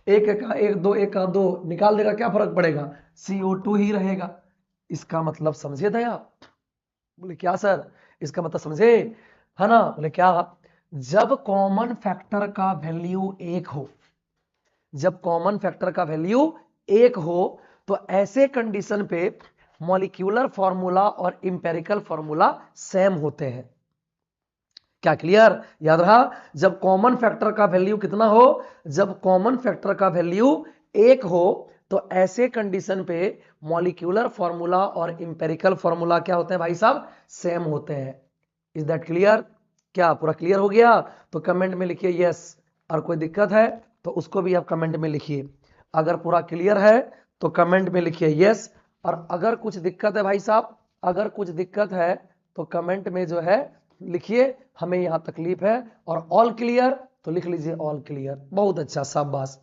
1 का 1 2 1 का 2 निकाल देगा, क्या फर्क पड़ेगा, CO2 ही रहेगा। इसका मतलब समझे दया, बोले क्या सर, इसका मतलब समझे, है ना, बोले क्या, जब कॉमन फैक्टर का वैल्यू 1 हो, जब कॉमन फैक्टर का वैल्यू 1 हो तो ऐसे कंडीशन पे मॉलिक्यूलर फॉर्मूला और इंपेरिकल फॉर्मूला सेम होते हैं। क्या क्लियर, याद रहा, जब कॉमन फैक्टर का वैल्यू कितना हो, जब कॉमन फैक्टर का वैल्यू 1 हो तो ऐसे कंडीशन पे मॉलिक्यूलर फॉर्मूला और इंपेरिकल फॉर्मूला क्या होते हैं भाई साहब, सेम होते हैं। इज दैट क्लियर, क्या पूरा क्लियर हो गया, तो कमेंट में लिखिए यस, और कोई दिक्कत है तो उसको भी आप कमेंट में लिखिए। अगर पूरा क्लियर है तो कमेंट में लिखिए यस, और अगर कुछ दिक्कत है भाई साहब, अगर कुछ दिक्कत है तो कमेंट में जो है लिखिए हमें यहां तकलीफ है, और ऑल क्लियर तो लिख लीजिए ऑल क्लियर। बहुत अच्छा, शाबाश।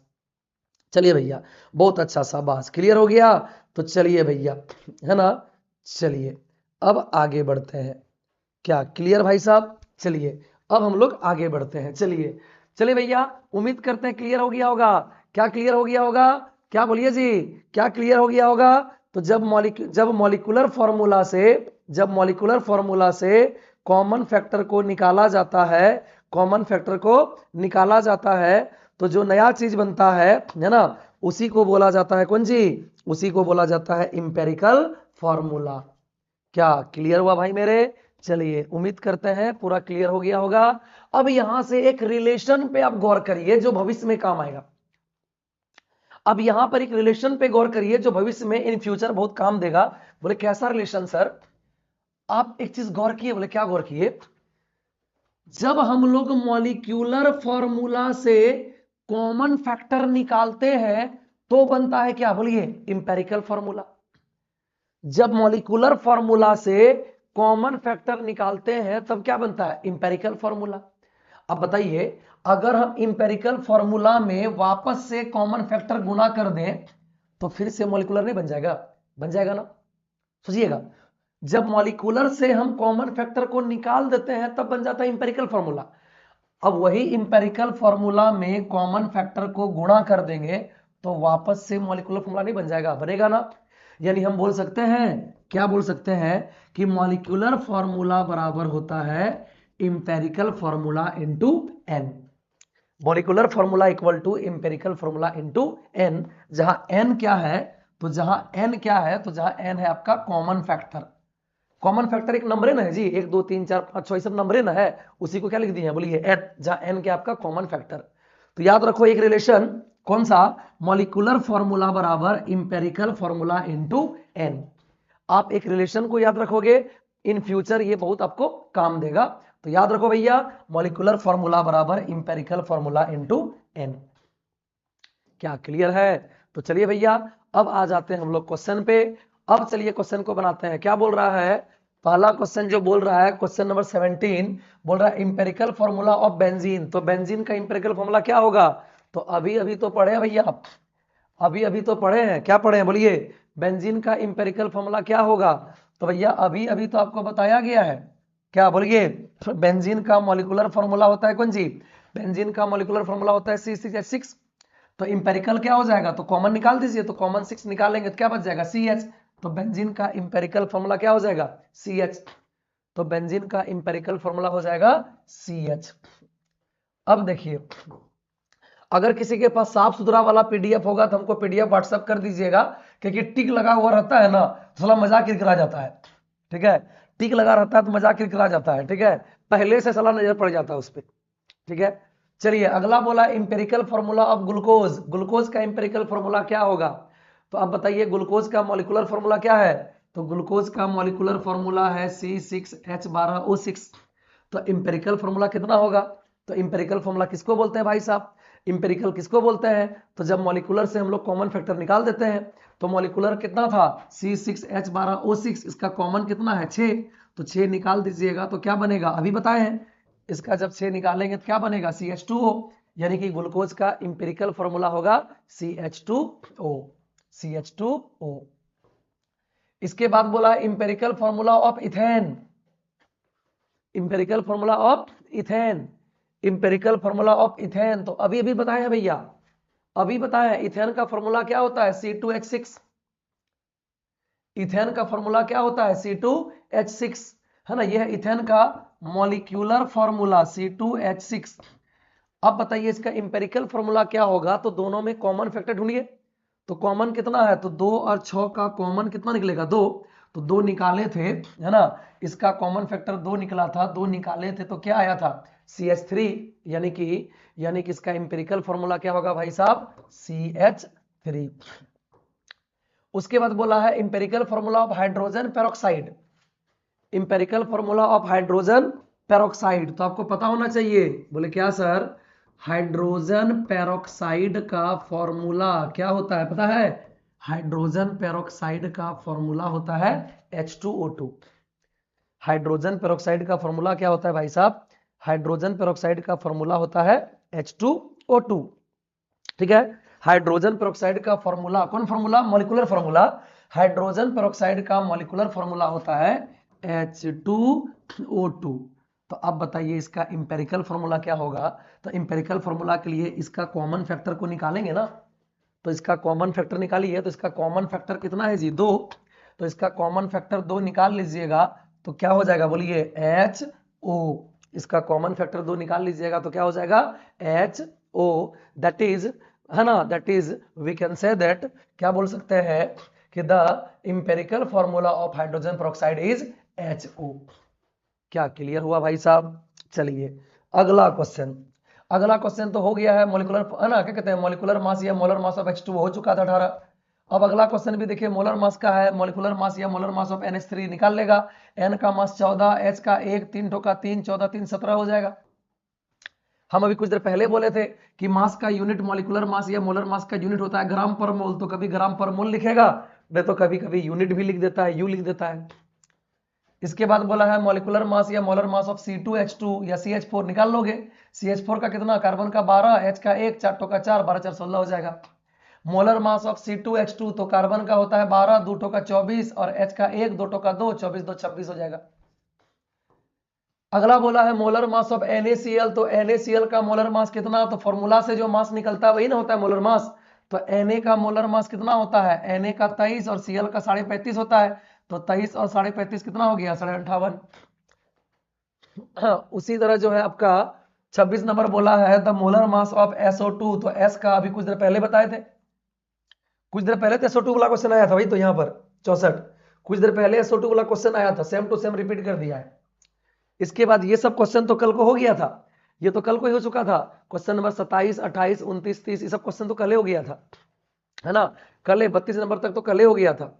चलिए भैया, बहुत अच्छा, शाबाश, क्लियर हो गया। तो चलिए भैया, है ना, चलिए अब आगे बढ़ते हैं। क्या क्लियर भाई साहब? चलिए अब हम लोग आगे बढ़ते हैं। चलिए चलिए भैया, उम्मीद करते हैं क्लियर हो गया होगा। क्या क्लियर हो गया होगा? क्या बोलिए जी, क्या क्लियर हो गया होगा? तो जब मॉलिक्यूलर फॉर्मूला से कॉमन फैक्टर को निकाला जाता है, कॉमन फैक्टर को निकाला जाता है, तो जो नया चीज बनता है ना, उसी को बोला जाता है कौन जी? उसी को बोला जाता है इंपेरिकल फॉर्मूला। क्या क्लियर हुआ भाई मेरे? चलिए उम्मीद करते हैं पूरा क्लियर हो गया होगा। अब यहां से एक रिलेशन पे आप गौर करिए जो भविष्य में काम आएगा। अब यहां पर एक रिलेशन पे गौर करिए जो भविष्य में इन फ्यूचर बहुत काम देगा। बोले कैसा रिलेशन सर? आप एक चीज गौर किए। बोले क्या गौर किए? जब हम लोग मॉलिक्यूलर फॉर्मूला से कॉमन फैक्टर निकालते हैं तो बनता है क्या? बोलिए इंपेरिकल फॉर्मूला। जब मॉलिक्यूलर फॉर्मूला से कॉमन फैक्टर निकालते हैं तब क्या बनता है? Empirical formula. अब बताइए, अगर हम इंपेरिकल फॉर्मूला में वापस से कॉमन फैक्टर गुना कर दें तो फिर से मॉलिक्यूलर नहीं बन जाएगा? बन जाएगा ना? सोचिएगा, जब मॉलिक्यूलर से हम कॉमन फैक्टर को निकाल देते हैं तब बन जाता है इंपेरिकल फॉर्मूला। अब वही इंपेरिकल फॉर्मूला में कॉमन फैक्टर को गुणा कर देंगे तो वापस से मॉलिक्यूलर फॉर्मूला नहीं बन जाएगा? बनेगा ना? यानी हम बोल सकते हैं, क्या बोल सकते हैं, कि मॉलिक्यूलर फॉर्मूला बराबर होता है empirical formula into N. Molecular formula equal to empirical formula into N. जहां एन क्या है? तो जहां एन क्या है? तो जहां एन है आपका कॉमन फैक्टर। कॉमन फैक्टर एक नंबर है ना जी, 1 2 3 4 5 6 सब नंबर है ना है, उसी को क्या लिख दिए हैं? बोलिए एन, जहां एन क्या आपका कॉमन फैक्टर। तो याद रखो एक रिलेशन, कौन सा? मॉलिक्यूलर फॉर्मूला बराबर इंपेरिकल फॉर्मूला इनटू एन। आप एक रिलेशन को याद रखोगे, इन फ्यूचर ये बहुत आपको काम देगा। तो याद रखो भैया, मॉलिक्यूलर फॉर्मूला बराबर इंपेरिकल फॉर्मूला इनटू एन। क्या क्लियर है? तो चलिए भैया, अब आ जाते हैं हम लोग क्वेश्चन पे। अब चलिए क्वेश्चन को बनाते हैं। क्या बोल रहा है पहला क्वेश्चन? जो बोल रहा है क्वेश्चन नंबर 17 बोल रहा है इंपेरिकल फॉर्मूला ऑफ बेंजीन। तो बेंजीन का इंपेरिकल फॉर्मूला क्या होगा? तो अभी अभी तो पढ़े हैं भैया, अभी अभी तो पढ़े हैं। क्या पढ़े हैं? बोलिए बेंजीन का इंपेरिकल फॉर्मूला क्या होगा? तो भैया अभी अभी तो आपको बताया गया है। क्या? बोलिए बेंजीन का मॉलिक्यूलर फॉर्मूला होता है कौन जी? बेंजीन का मॉलिक्यूलर फॉर्मूला होता है C6H6। तो इंपेरिकल क्या हो जाएगा? तो कॉमन निकाल दीजिए, तो कॉमन 6 निकालेंगे तो क्या बच जाएगा? CH। तो बेंजीन का इंपेरिकल फॉर्मूला क्या हो जाएगा? CH। तो बेंजीन का इंपेरिकल फॉर्मूला हो जाएगा CH। अब देखिए, अगर किसी के पास साफ सुथरा वाला पीडीएफ होगा तो हमको पीडीएफ व्हाट्सएप कर दीजिएगा, क्योंकि टिक लगा हुआ रहता है ना, थोड़ा मजाक किरकिरा जाता है। ठीक है, टिक लगा रहता है तो मजाक किरकिरा जाता है। ठीक है, पहले से सलाह नजर पड़ जाता है उस पर। ठीक है, चलिए अगला बोला empirical formula of glucose. Glucose का इंपेरिकल फॉर्मूला क्या होगा? तो अब बताइए ग्लूकोज का मॉलिक्यूलर फॉर्मूला क्या है? तो ग्लूकोज का मॉलिक्यूलर फॉर्मूला है C6H12O6। तो इंपेरिकल फॉर्मूला कितना होगा? तो इंपेरिकल फॉर्मूला किसको बोलते हैं भाई साहब? इंपेरिकल किसको बोलते हैं? तो जब मॉलिक्यूलर से हम लोग कॉमन फैक्टर निकाल देते हैं, तो मॉलिक्यूलर कितना था? C6H12O6। इसका कॉमन कितना है? 6। तो 6 निकाल दीजिएगा तो क्या बनेगा? अभी बताए हैं, इसका जब 6 निकालेंगे तो क्या बनेगा? CH2O। यानी कि ग्लूकोज का इंपेरिकल फॉर्मूला होगा CH2O। CH2O। इसके बाद बोला empirical formula of ethane. Empirical formula of ethane. Empirical formula of ethane तो अभी अभी बताया भैया, अभी बताया। इथेन का फॉर्मूला क्या होता है? C2H6। इथेन का फॉर्मूला क्या होता है? C2H6, है ना। यह इथेन का मॉलिक्यूलर फॉर्मूला C2H6। अब बताइए इसका इंपेरिकल फॉर्मूला क्या होगा? तो दोनों में कॉमन फैक्टर ढूंढिए। तो कॉमन कितना है? तो 2 और 6 का कॉमन कितना निकलेगा? 2। तो 2 निकाले थे, है ना। इसका कॉमन फैक्टर 2 निकला था, 2 निकाले थे तो क्या आया था? CH3। यानी कि इसका इंपेरिकल फॉर्मूला क्या होगा भाई साहब? CH3। उसके बाद बोला है empirical formula of hydrogen peroxide. Empirical formula of hydrogen peroxide तो आपको पता होना चाहिए। बोले क्या सर? हाइड्रोजन पेरोक्साइड का फॉर्मूला क्या होता है पता है? हाइड्रोजन पेरोक्साइड का फॉर्मूला होता है H2O2। हाइड्रोजन पेरोक्साइड का फॉर्मूला क्या होता है भाई साहब? हाइड्रोजन पेरोक्साइड का फॉर्मूला होता है H2O2। ठीक है, हाइड्रोजन पेरोक्साइड का फॉर्मूला, कौन formula? Molecular formula. Hydrogen peroxide का मॉलिक्यूलर फॉर्मूला होता है H2O2। तो अब बताइए इसका इंपेरिकल फॉर्मूला क्या होगा? तो इंपेरिकल फॉर्मूला के लिए इसका कॉमन फैक्टर को निकालेंगे ना, तो इसका कॉमन फैक्टर निकालिए। तो इसका कॉमन फैक्टर कितना है जी? 2। तो इसका कॉमन फैक्टर 2 निकाल लीजिएगा तो क्या हो जाएगा बोलिए? HO। इसका कॉमन फैक्टर 2 निकाल लीजिएगा तो क्या हो जाएगा? HO। दैट इज, है ना, that is we can say that, क्या बोल सकते हैं कि the empirical formula of hydrogen peroxide is HO। क्या क्लियर हुआ भाई साहब? चलिए अगला क्वेश्चन। अगला क्वेश्चन तो हो गया है मॉलिक्यूलर, है ना, क्या कहते हैं, मॉलिक्यूलर मास या मोलर मास ऑफ H2 हो चुका था 18। अब अगला क्वेश्चन भी देखिए मोलर मास का है। मॉलिक्यूलर मास या मोलर मास ऑफ NH3 निकाल लेगा। N का मास 14, H का 1, 3 ठोका 3, 14 3 17 हो जाएगा। हम अभी कुछ देर पहले बोले थे कि मास का यूनिट, मॉलिक्यूलर मास या मोलर मास का यूनिट होता है ग्राम पर मोल। तो कभी ग्राम पर मोल लिखेगा, नहीं तो कभी कभी यूनिट भी लिख देता है, यू लिख देता है। इसके बाद बोला है मॉलिक्यूलर मास या मोलर मास ऑफ C2H2 या CH4 निकाल लोगे। CH4 का कितना? कार्बन का 12, H का 1, 4 टोका 4, 12 4 16 हो जाएगा। मोलर मास ऑफ C2H2 तो कार्बन का होता है 12, 2 टोका 24 और H का 1, 2 टोका 2, 24 2 26 हो जाएगा। अगला बोला है मोलर मास ऑफ NaCl। तो NaCl का मोलर मास कितना? तो फॉर्मूला से जो मास निकलता है वही ना होता है मोलर मास। तो Na का मोलर मास कितना होता है? Na का 23 और Cl का 35.5 होता है। तो 23 और 35.5 कितना हो गया? 58.5। हाँ, उसी तरह जो है आपका 26 नंबर बोला है the molar mass of SO2। तो S का अभी कुछ देर पहले बताए थे, कुछ देर पहले तो SO2 वाला क्वेश्चन आया था भाई। तो यहाँ पर 64 कुछ देर पहले SO2 वाला क्वेश्चन आया था, सेम टू सेम रिपीट कर दिया है। इसके बाद ये सब क्वेश्चन तो कल को हो गया था, ये तो कल को ही हो चुका था। क्वेश्चन नंबर 27, 28, 29, 30 ये सब क्वेश्चन तो कल हो गया था, है ना। कल 32 नंबर तक तो कल हो गया था।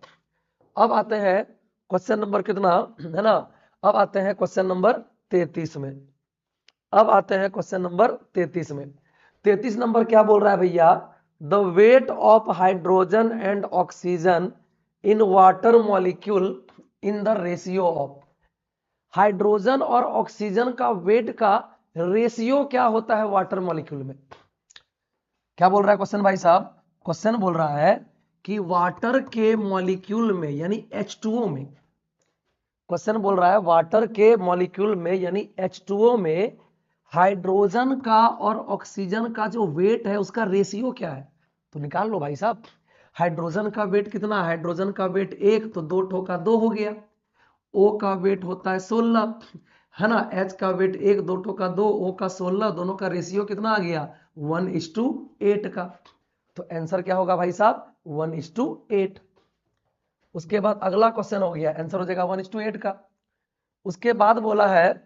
अब आते हैं क्वेश्चन नंबर कितना, है ना, अब आते हैं क्वेश्चन नंबर 33 में। अब आते हैं क्वेश्चन नंबर 33 में। 33 नंबर क्या बोल रहा है भैया? The weight of hydrogen and oxygen in water molecule in the ratio of. Hydrogen और ऑक्सीजन का वेट का रेशियो क्या होता है वाटर मॉलिक्यूल में? क्या बोल रहा है क्वेश्चन भाई साहब? क्वेश्चन बोल रहा है कि वाटर के मॉलिक्यूल में यानी H2O में, क्वेश्चन बोल रहा है वाटर के मॉलिक्यूल में यानी H2O में हाइड्रोजन का और ऑक्सीजन का जो वेट है उसका रेशियो क्या है? तो निकाल लो भाई साहब। हाइड्रोजन का वेट कितना? हाइड्रोजन का वेट 1, तो 2 ठोका 2 हो गया। O का वेट होता है 16, है ना। H का वेट 1, 2 ठोका 2, O का 16, दोनों का रेशियो कितना आ गया? 1:8 का। तो आंसर क्या होगा भाई साहब? 1:8। उसके बाद अगला क्वेश्चन हो गया, आंसर हो जाएगा 1:8 का। उसके बाद बोला है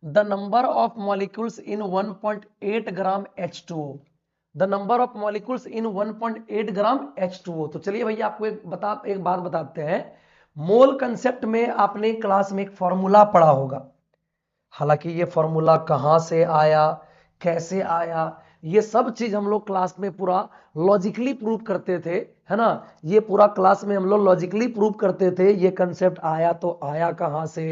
the number of molecules in 1.8 gram H2O। The number of molecules in 1.8 gram H2O। तो चलिए भैया आपको एक बात बताते हैं। मोल कंसेप्ट में आपने क्लास में एक फॉर्मूला पढ़ा होगा, हालांकि ये फॉर्मूला कहां से आया, कैसे आया, ये सब चीज हम लोग क्लास में पूरा लॉजिकली प्रूव करते थे, है ना। ये पूरा क्लास में हम लोग लॉजिकली प्रूव करते थे ये कंसेप्ट आया तो आया कहां से,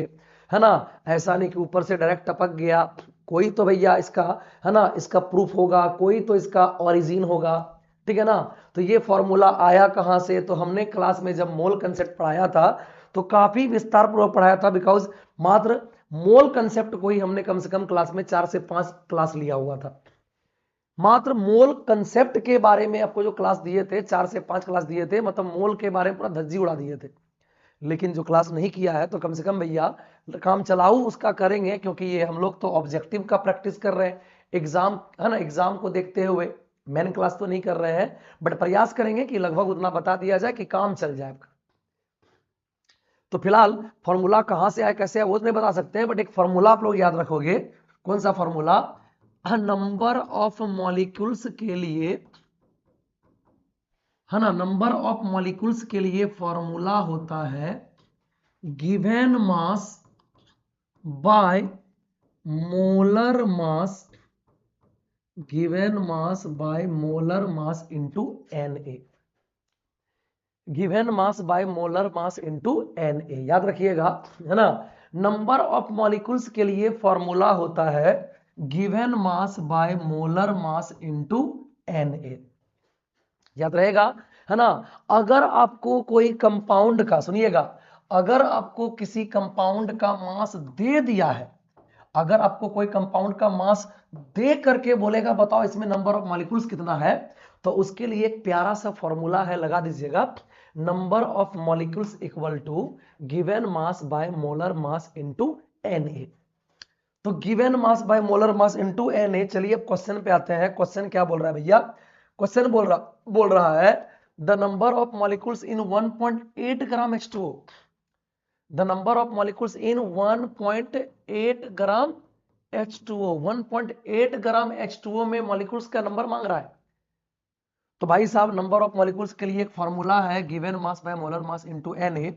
है ना। ऐसा नहीं कि ऊपर से डायरेक्ट टपक गया, कोई तो भैया इसका, है ना, इसका प्रूफ होगा, कोई तो इसका ओरिजिन होगा, ठीक है ना। तो ये फॉर्मूला आया कहां से? तो हमने क्लास में जब मोल कंसेप्ट पढ़ाया था तो काफी विस्तार पूर्वक पढ़ाया था, बिकॉज मात्र मोल कंसेप्ट को ही हमने कम से कम क्लास में 4 से 5 क्लास लिया हुआ था। मात्र मोल कंसेप्ट के बारे में आपको जो क्लास दिए थे, 4 से 5 क्लास दिए थे, मतलब मोल के बारे में पूरा धज्जी उड़ा दिए थे। लेकिन जो क्लास नहीं किया है तो कम से कम भैया काम चलाऊ उसका करेंगे, क्योंकि ये हम लोग तो ऑब्जेक्टिव का प्रैक्टिस कर रहे हैं, एग्जाम, है ना, एग्जाम को देखते हुए मेन क्लास तो नहीं कर रहे हैं, बट प्रयास करेंगे कि लगभग उतना बता दिया जाए कि काम चल जाए आपका। तो फिलहाल फॉर्मूला कहां से आया, कैसे आया वो नहीं बता सकते हैं, बट एक फॉर्मूला आप लोग याद रखोगे। कौन सा फॉर्मूला? नंबर ऑफ मॉलिक्यूल्स के लिए, है ना, नंबर ऑफ मॉलिक्यूल्स के लिए फॉर्मूला होता है given mass by molar mass, given mass by molar mass into Na। Given mass by molar mass into Na, याद रखिएगा, है ना। नंबर ऑफ मॉलिक्यूल्स के लिए फॉर्मूला होता है given mass by molar mass into Na। याद रहेगा, है ना। अगर आपको कोई कंपाउंड का, सुनिएगा, अगर आपको किसी कंपाउंड का मास दे दिया है, अगर आपको कोई कंपाउंड का मास दे करके बोलेगा बताओ इसमें नंबर ऑफ मॉलिक्यूल्स कितना है, तो उसके लिए एक प्यारा सा फॉर्मूला है, लगा दीजिएगा, number of molecules equal to given mass by molar mass into Na। तो given mass by molar mass into Na। चलिए अब क्वेश्चन पे आते हैं। क्वेश्चन क्या बोल रहा है भैया? क्वेश्चन बोल रहा है the number of molecules in 1.8 gram H2O, the number of molecules in 1.8 gram H2O, 1.8 gram H2O में मॉलिक्यूल्स का नंबर मांग रहा है। तो भाई साहब नंबर ऑफ मॉलिक्यूल्स के लिए एक फॉर्मूला है given mass by molar mass into Na।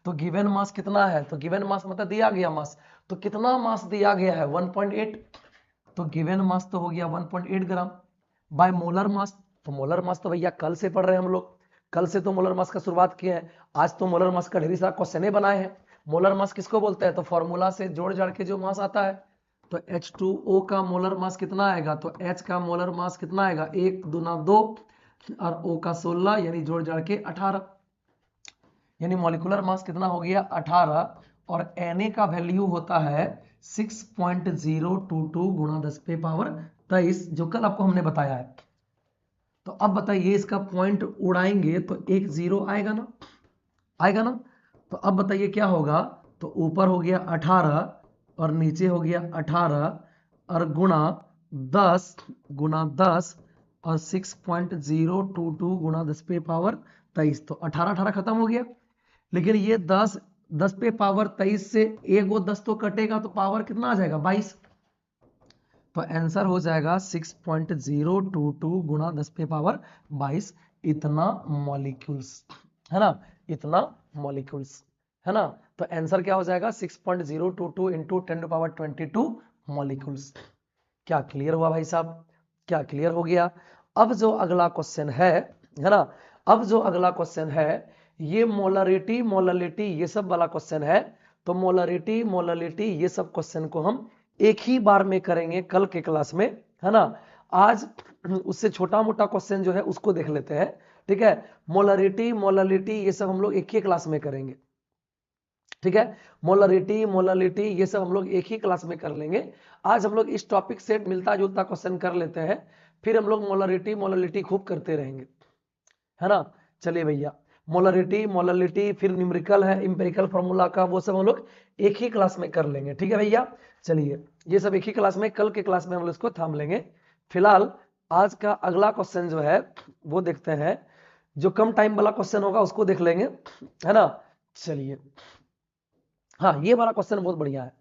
तो गिवन मास कितना है? तो गिवन मास मतलब दिया गया मास, तो कितना मास दिया गया है? 1.8। तो गिवन मास तो हो गया 1.8 ग्राम बाय मोलर मास। तो मोलर मास तो भैया कल से पढ़ रहे हैं हम लोग, कल से तो मोलर मास का शुरुआत किए हैं, आज तो मोलर मास का ढेर सारा क्वेश्चन बनाए हैं। मोलर मास किसको बोलते हैं? तो फॉर्मूला से जोड़ जाड़ के जो मास आता है, तो H2O का मोलर मास कितना आएगा? तो H का मोलर मास कितना आएगा? 1 दूना 2 और O का 16, यानी जोड़ जाड़ के 18, यानी मॉलिक्यूलर मास कितना हो गया? 18। और Na का वैल्यू होता है 6.022 गुणा 10 पे पावर 23, जो कल आपको हमने बताया है। तो अब बताइए इसका पॉइंट उड़ाएंगे तो एक जीरो आएगा ना, आएगा ना। तो अब बताइए क्या होगा? तो ऊपर हो गया 18 और नीचे हो गया 18 और गुणा 10 और 6.022 गुणा 10 पे पावर 23। तो 18 खत्म हो गया, लेकिन ये 10 पे पावर 23 से एक वो 10 तो कटेगा, तो पावर कितना आ जाएगा? 22। तो आंसर हो जाएगा 6.022 गुणा 10 पे पावर 22, इतना मॉलिक्यूल्स, है ना, इतना मॉलिक्यूल्स, है ना। तो आंसर क्या हो जाएगा? 6.022 इंटू 10 टू पावर 22 मॉलिक्यूल्स। क्या क्लियर हुआ भाई साहब? क्या क्लियर हो गया? अब जो अगला क्वेश्चन है ना, अब जो अगला क्वेश्चन है ये मोलरिटी मोललिटी ये सब वाला क्वेश्चन है। तो मोलरिटी मोललिटी ये सब क्वेश्चन को हम एक ही बार में करेंगे कल के क्लास में, है ना। आज उससे छोटा मोटा क्वेश्चन जो है उसको देख लेते हैं, ठीक है। मोलरिटी मोललिटी ये सब हम लोग एक ही क्लास में करेंगे, ठीक है। मोलरिटी मोललिटी ये सब हम लोग एक ही क्लास में कर लेंगे। आज हम लोग इस टॉपिक से मिलता जुलता क्वेश्चन कर लेते हैं, फिर हम लोग मोलरिटी मोललिटी खूब करते रहेंगे, है ना। चलिए भैया, मोलरिटी मोललिटी फिर न्यूमेरिकल है, इंपेरिकल फार्मूला का, वो सब हम लोग एक ही क्लास में कर लेंगे, ठीक है भैया। चलिए ये सब एक ही क्लास में, कल के क्लास में हम लोग इसको थाम लेंगे। फिलहाल आज का अगला क्वेश्चन जो है वो देखते हैं, जो कम टाइम वाला क्वेश्चन होगा उसको देख लेंगे, है ना। चलिए, हाँ ये वाला क्वेश्चन बहुत बढ़िया है,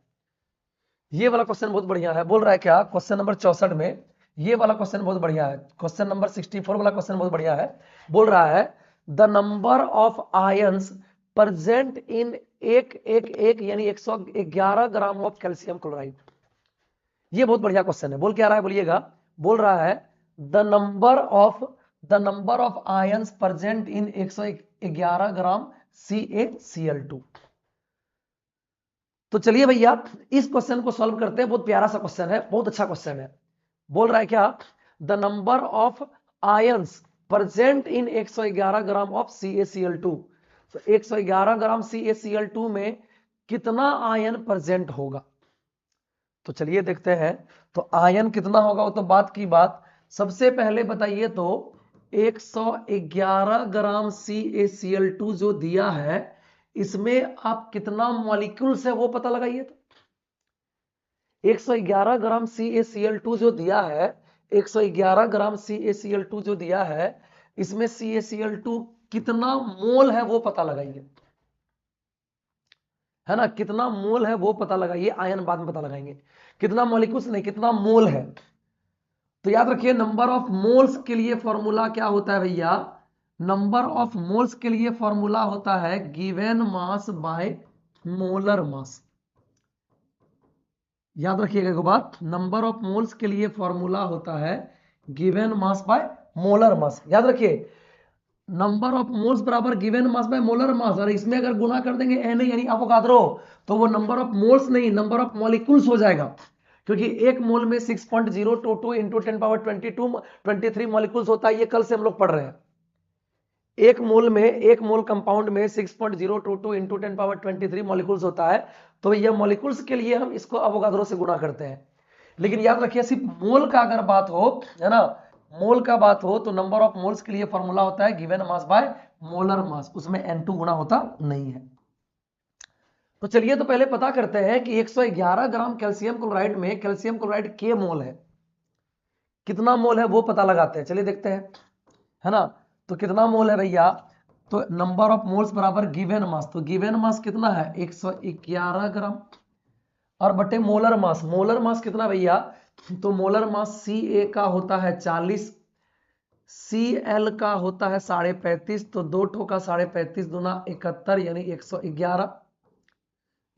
ये वाला क्वेश्चन बहुत बढ़िया है। बोल रहा है क्या? क्वेश्चन नंबर 64 में ये वाला क्वेश्चन बहुत बढ़िया है। क्वेश्चन नंबर 64 वाला क्वेश्चन बहुत बढ़िया है। बोल रहा है the number of ions present in एक यानी 111 ग्राम ऑफ कैल्शियम क्लोराइड। ये बहुत बढ़िया क्वेश्चन है। बोल क्या रहा है? बोलिएगा। बोल रहा है the number of ions present in 111 gram CaCl2। तो चलिए भैया इस क्वेश्चन को सॉल्व करते हैं। बहुत प्यारा सा क्वेश्चन है, बहुत अच्छा क्वेश्चन है। बोल रहा है क्या? The number of ions present in 111 gram of CaCl2। तो 111 ग्राम CaCl2 में कितना आयन प्रेजेंट होगा? तो चलिए देखते हैं। तो आयन कितना होगा वो तो बात की बात। सबसे पहले बताइए तो 111 ग्राम CaCl2 जो दिया है, इसमें आप कितना मॉलिक्यूल्स है वो पता लगाइए। तो 111 ग्राम CaCl2 जो दिया है, 111 ग्राम CaCl2 जो दिया है, इसमें CaCl2 कितना मोल है वो पता लगाइए, है ना। कितना मोल है वो पता लगाइए, आयन बाद में पता लगाएंगे। कितना मॉलिक्यूल्स नहीं, कितना मोल है। तो याद रखिए नंबर ऑफ मोल्स के लिए फॉर्मूला क्या होता है भैया? नंबर ऑफ मोल्स के लिए फॉर्मूला होता है गिवन मास बाय मोलर मास। याद रखिएगा एक बात, नंबर ऑफ मोल्स के लिए फॉर्मूला होता है गिवन मास बाय मोलर मास। याद रखिए नंबर ऑफ मोल्स बराबर गिवन मास बाय मोलर मास, और इसमें अगर गुना कर देंगे Na यानी एवोगाड्रो, तो वो नंबर ऑफ मोल्स नहीं नंबर ऑफ मॉलिक्यूल्स हो जाएगा, क्योंकि एक मोल में 6.022 इंटू 10 पावर 23 मॉलिक्यूल्स होता है। ये कल से हम लोग पढ़ रहे हैं, एक मोल कंपाउंड में 6.022 इंटू 10 पावर 23 मॉलिक्यूल्स होता है। तो ये मॉलिक्यूल्स के लिए हम इसको अवोगाद्रो से गुणा करते हैं। लेकिन याद रखिए सिर्फ मोल का अगर बात हो, है ना, मोल का बात हो तो नंबर ऑफ मोल्स के लिए फॉर्मूला होता है गिवन मास बाय मोलर मास, उसमें N2 गुणा होता नहीं है। तो चलिए तो पहले पता करते हैं कि 111 ग्राम कैल्शियम क्लोराइड में कैल्शियम क्लोराइड के मोल है, कितना मोल है वो पता लगाते हैं। चलिए देखते हैं, है ना। तो कितना मोल है भैया, तो नंबर ऑफ मोल्स बराबर गिवन मास, तो गिवन मास कितना है 111 ग्राम और बटे मोलर मास कितना भैया, तो मोलर मास Ca का होता है 40, Cl का होता है 35.5, तो दो ठो का 35.5 दूना 71 यानी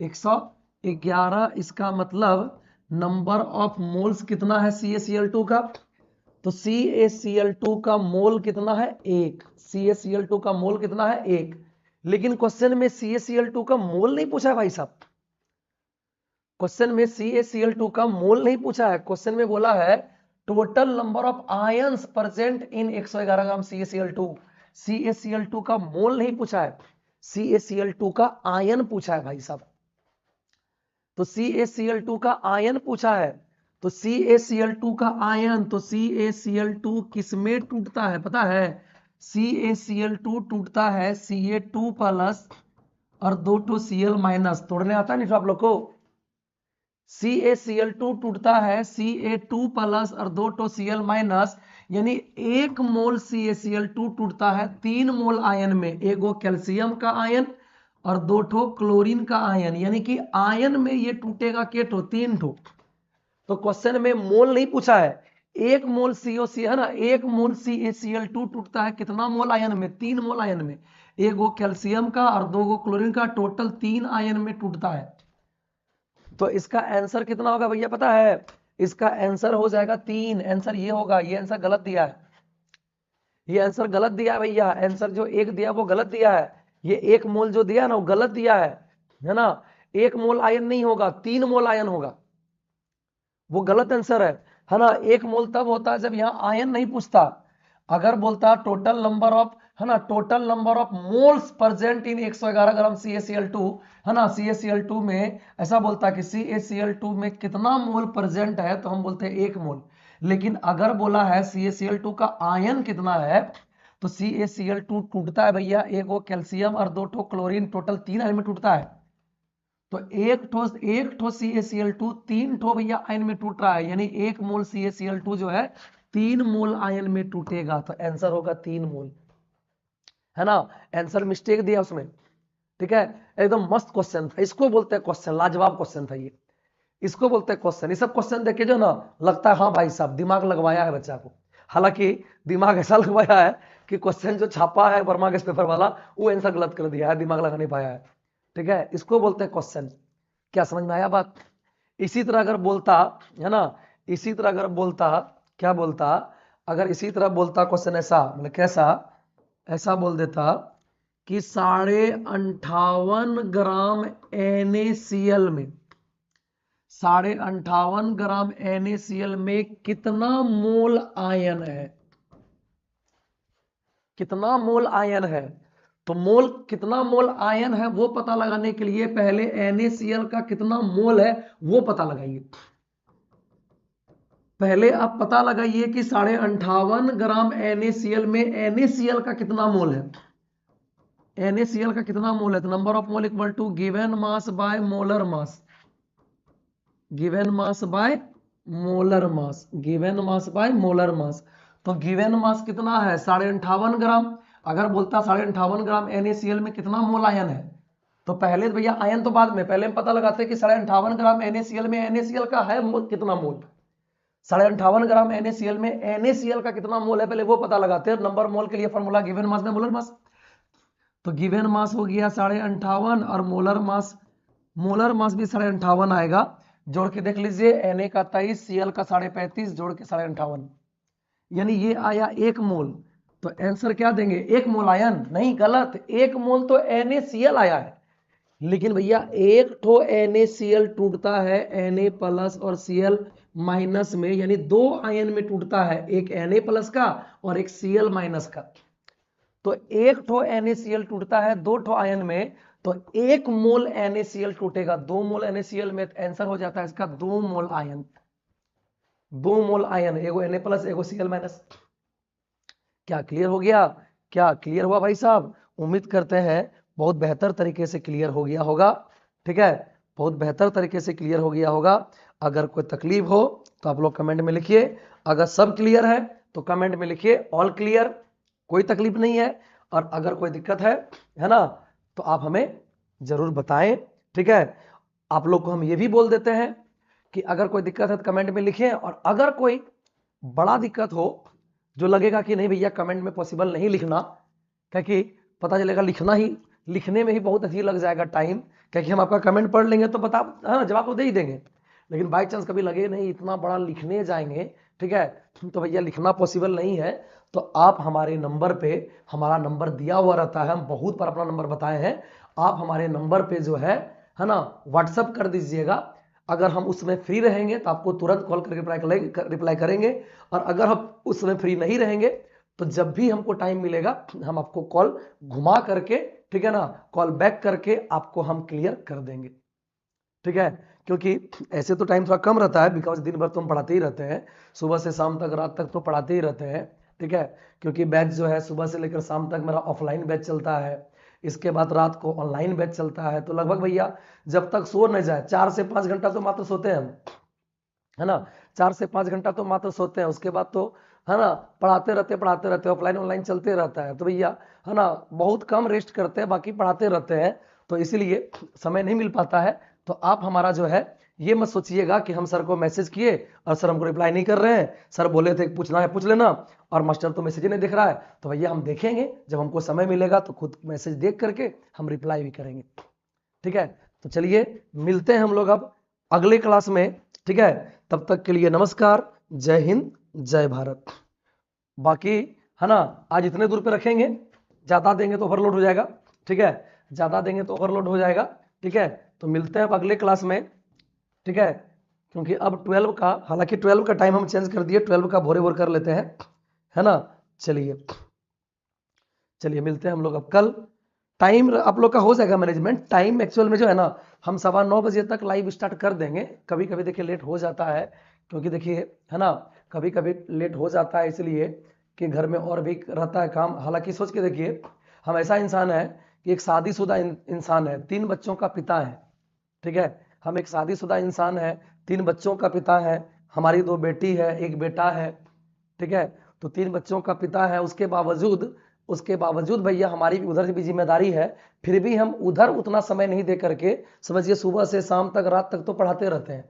111। इसका मतलब नंबर ऑफ मोल्स कितना है CaCl2 का, तो CaCl2 का मोल कितना है 1, CaCl2 का मोल कितना है 1। लेकिन क्वेश्चन में CaCl2 का मोल नहीं पूछा है भाई साहब, क्वेश्चन में CaCl2 का मोल नहीं पूछा है, क्वेश्चन में बोला है total number of ions present in 111 gram CaCl2। CaCl2 का मोल नहीं पूछा है, CaCl2 का आयन पूछा है भाई साहब। तो CaCl2 का आयन पूछा है, तो CaCl2 का आयन, तो CaCl2 किसमें टूटता है पता है, CaCl2 टूटता है Ca2 प्लस और दो टू Cl माइनस, तोड़ने आता है नहीं तो आप लोग को, CaCl2 टूटता है Ca2 प्लस और दो टो Cl माइनस, यानी एक मोल CaCl2 टूटता है 3 मोल आयन में, एक वो कैल्शियम का आयन और दो ठो क्लोरीन का आयन, यानी कि आयन में ये टूटेगा के ठो 3 ठो। तो क्वेश्चन में मोल नहीं पूछा है, एक मोल COC है ना, एक मोल CaCl2 टूटता है कितना मोल आयन में, 3 मोल आयन में, एक वो कैल्शियम का और दो वो क्लोरीन का, टोटल 3 आयन में टूटता है। तो इसका आंसर कितना होगा भैया पता है, इसका आंसर हो जाएगा 3, आंसर ये होगा, ये आंसर गलत दिया है, ये आंसर गलत दिया है भैया, आंसर जो एक दिया वो गलत दिया है, ये एक मोल जो दिया ना वो गलत दिया है ना, एक मोल आयन नहीं होगा 3 मोल आयन होगा, वो गलत आंसर है ना। एक मोल तब होता है जब यहाँ आयन नहीं पूछता, अगर बोलता टोटल नंबर ऑफ, है ना, total number of moles present in 111 gram CaCl2, है ना, CaCl2 में ऐसा बोलता कि CaCl2 में कितना मोल प्रेजेंट है, तो हम बोलते हैं 1 मोल। लेकिन अगर बोला है CaCl2 का आयन कितना है, तो CaCl2 टूटता है भैया, एक वो कैल्शियम और दो ठो क्लोरीन, टोटल 3 आयन में टूटता है। तो एक ठो CaCl2 3 ठो भैया आयन में टूट रहा है, यानी एक मोल CaCl2 जो है 3 मोल आयन में टूटेगा, तो आंसर होगा 3 मोल, है ना। आंसर मिस्टेक दिया उसमें, ठीक है। एकदम मस्त क्वेश्चन था, इसको बोलते हैं क्वेश्चन, लाजवाब क्वेश्चन था ये, इसको बोलते हैं क्वेश्चन। ये सब क्वेश्चन देख के जो ना लगता है हाँ भाई साहब दिमाग लगवाया है बच्चा को, हालांकि दिमाग ऐसा लगवाया है कि क्वेश्चन जो छापा है वर्मा गेस्ट पेपर वाला वो आंसर गलत कर दिया है, दिमाग लगा नहीं पाया है, ठीक है। इसको बोलते हैं क्वेश्चन। क्या समझ में आया बात। इसी तरह अगर बोलता, है ना, इसी तरह अगर बोलता, क्या बोलता, अगर इसी तरह बोलता क्वेश्चन ऐसा, मतलब कैसा, ऐसा बोल देता कि 58.5 ग्राम NaCl में, 58.5 ग्राम NaCl में कितना मोल आयन है, कितना मोल आयन है। तो मोल, कितना मोल आयन है वो पता लगाने के लिए पहले NaCl का कितना मोल है वो पता लगाइए। पहले आप पता लगाइए कि 58.5 ग्राम NaCl में NaCl का कितना मोल है, NaCl का कितना मोल है, तो number of mole equal to given mass by molar mass, given mass by molar mass, given mass by molar mass. तो गिवन मास कितना है 58.5 ग्राम, अगर बोलता 58.5 ग्राम NaCl में कितना मोल आयन है, तो पहले भैया आयन तो बाद में, पहले हम पता लगाते हैं कि 58.5 ग्राम NaCl में NaCl का है कितना मोल, 58.5 ग्राम NaCl में NaCl का कितना मोल है पहले वो पता लगाते हैं। नंबर मोल के लिए फॉर्मूला गिवन मास में मोलर मास, तो गिवन मास हो गया 58.5 और मोलर मास, मोलर मास भी 58.5 आएगा, जोड़ के देख लीजिए Na का 23, Cl का 35.5, जोड़ के 58.5, यानी ये आया 1 मोल। तो आंसर क्या देंगे, 1 मोल आयन नहीं, गलत, 1 मोल तो NaCl आया है, लेकिन भैया एक ठो NaCl टूटता है Na प्लस और Cl माइनस में, यानी 2 आयन में टूटता है, एक Na प्लस का और एक Cl माइनस का। तो एक ठो NaCl टूटता है 2 ठो आयन में, तो 1 मोल NaCl टूटेगा 2 मोल NaCl में। आंसर हो जाता है इसका 2 मोल आयन, 2 मोल आयन, एगो Na प्लस एगो Cl माइनस। क्या क्लियर हो गया? क्या क्लियर हुआ भाई साहब? उम्मीद करते हैं बहुत बेहतर तरीके से क्लियर हो गया होगा। ठीक है, बहुत बेहतर तरीके से क्लियर हो गया होगा। अगर कोई तकलीफ हो तो आप लोग कमेंट में लिखिए, अगर सब क्लियर है तो कमेंट में लिखिए ऑल क्लियर, कोई तकलीफ नहीं है। और अगर कोई दिक्कत है ना, तो आप हमें जरूर बताएं। ठीक है, आप लोग को हम ये भी बोल देते हैं कि अगर कोई दिक्कत है तो कमेंट में लिखें, और अगर कोई बड़ा दिक्कत हो जो लगेगा कि नहीं भैया कमेंट में पॉसिबल नहीं लिखना, क्योंकि पता चलेगा लिखने में ही बहुत अजीब लग जाएगा टाइम, क्योंकि हम आपका कमेंट पढ़ लेंगे तो बता, हाँ जवाब तो दे ही देंगे, लेकिन बाई चांस कभी लगे नहीं इतना बड़ा लिखने जाएंगे, ठीक है, तो भैया लिखना पॉसिबल नहीं है, तो आप हमारे नंबर पे, हमारा नंबर दिया हुआ रहता है, हम बहुत बार अपना नंबर बताए हैं, आप हमारे नंबर पे जो है ना व्हाट्सअप कर दीजिएगा। अगर हम उसमें फ्री रहेंगे तो आपको तुरंत कॉल करके रिप्लाई करेंगे, और अगर हम उसमें फ्री नहीं रहेंगे तो जब भी हमको टाइम मिलेगा हम आपको कॉल घुमा करके, ठीक है ना, कॉल बैक करके आपको हम क्लियर कर देंगे। ठीक है, क्योंकि ऐसे तो टाइम थोड़ा कम रहता है, बिकॉज दिन भर तो हम पढ़ाते ही रहते हैं, सुबह से शाम तक रात तक तो पढ़ाते ही रहते हैं। ठीक है, क्योंकि बैच जो है सुबह से लेकर शाम तक मेरा ऑफलाइन बैच चलता है, इसके बाद रात को ऑनलाइन बैच चलता है, तो लगभग भैया जब तक सो न जाए 4 से 5 घंटा तो मात्र सोते हैं हम, है ना, 4 से 5 घंटा तो मात्र सोते हैं, उसके बाद तो है ना पढ़ाते रहते ऑफलाइन ऑनलाइन चलते रहता है, तो भैया है ना बहुत कम रेस्ट करते हैं, बाकी पढ़ाते रहते हैं, तो इसीलिए समय नहीं मिल पाता है। तो आप हमारा जो है ये मत सोचिएगा कि हम सर को मैसेज किए और सर हमको रिप्लाई नहीं कर रहे हैं, सर बोले थे पूछना है पूछ लेना और मास्टर तो मैसेज ही नहीं दिख रहा है, तो भैया हम देखेंगे जब हमको समय मिलेगा तो खुद मैसेज देख करके हम रिप्लाई भी करेंगे। ठीक है, तो चलिए मिलते हैं हम लोग अब अगले क्लास में। ठीक है, तब तक के लिए नमस्कार, जय हिंद, जय भारत। बाकी है ना आज इतने दूर पे रखेंगे, ज्यादा देंगे तो ओवरलोड हो जाएगा। ठीक है, ज्यादा देंगे तो ओवरलोड हो जाएगा। ठीक है, तो मिलते हैं अब अगले क्लास में। ठीक है, क्योंकि अब 12 का, हालांकि 12 का टाइम हम चेंज कर दिए, 12 का भोरे भोर कर लेते हैं, है ना। चलिए चलिए मिलते हैं हम लोग अब कल। टाइम आप लोग का हो जाएगा मैनेजमेंट, टाइम एक्चुअल में जो है ना हम 9:15 बजे तक लाइव स्टार्ट कर देंगे। कभी कभी देखिए लेट हो जाता है, क्योंकि देखिए है ना कभी कभी लेट हो जाता है इसलिए कि घर में और भी रहता है काम। हालांकि सोच के देखिए हम ऐसा इंसान है कि एक शादीशुदा इंसान है, 3 बच्चों का पिता है। ठीक है, हम एक शादीशुदा इंसान है, 3 बच्चों का पिता है, हमारी 2 बेटी है 1 बेटा है। ठीक है, तो 3 बच्चों का पिता है, उसके बावजूद भैया हमारी भी उधर भी जिम्मेदारी है, फिर भी हम उधर उतना समय नहीं दे करके, समझिए सुबह से शाम तक रात तक तो पढ़ाते रहते हैं।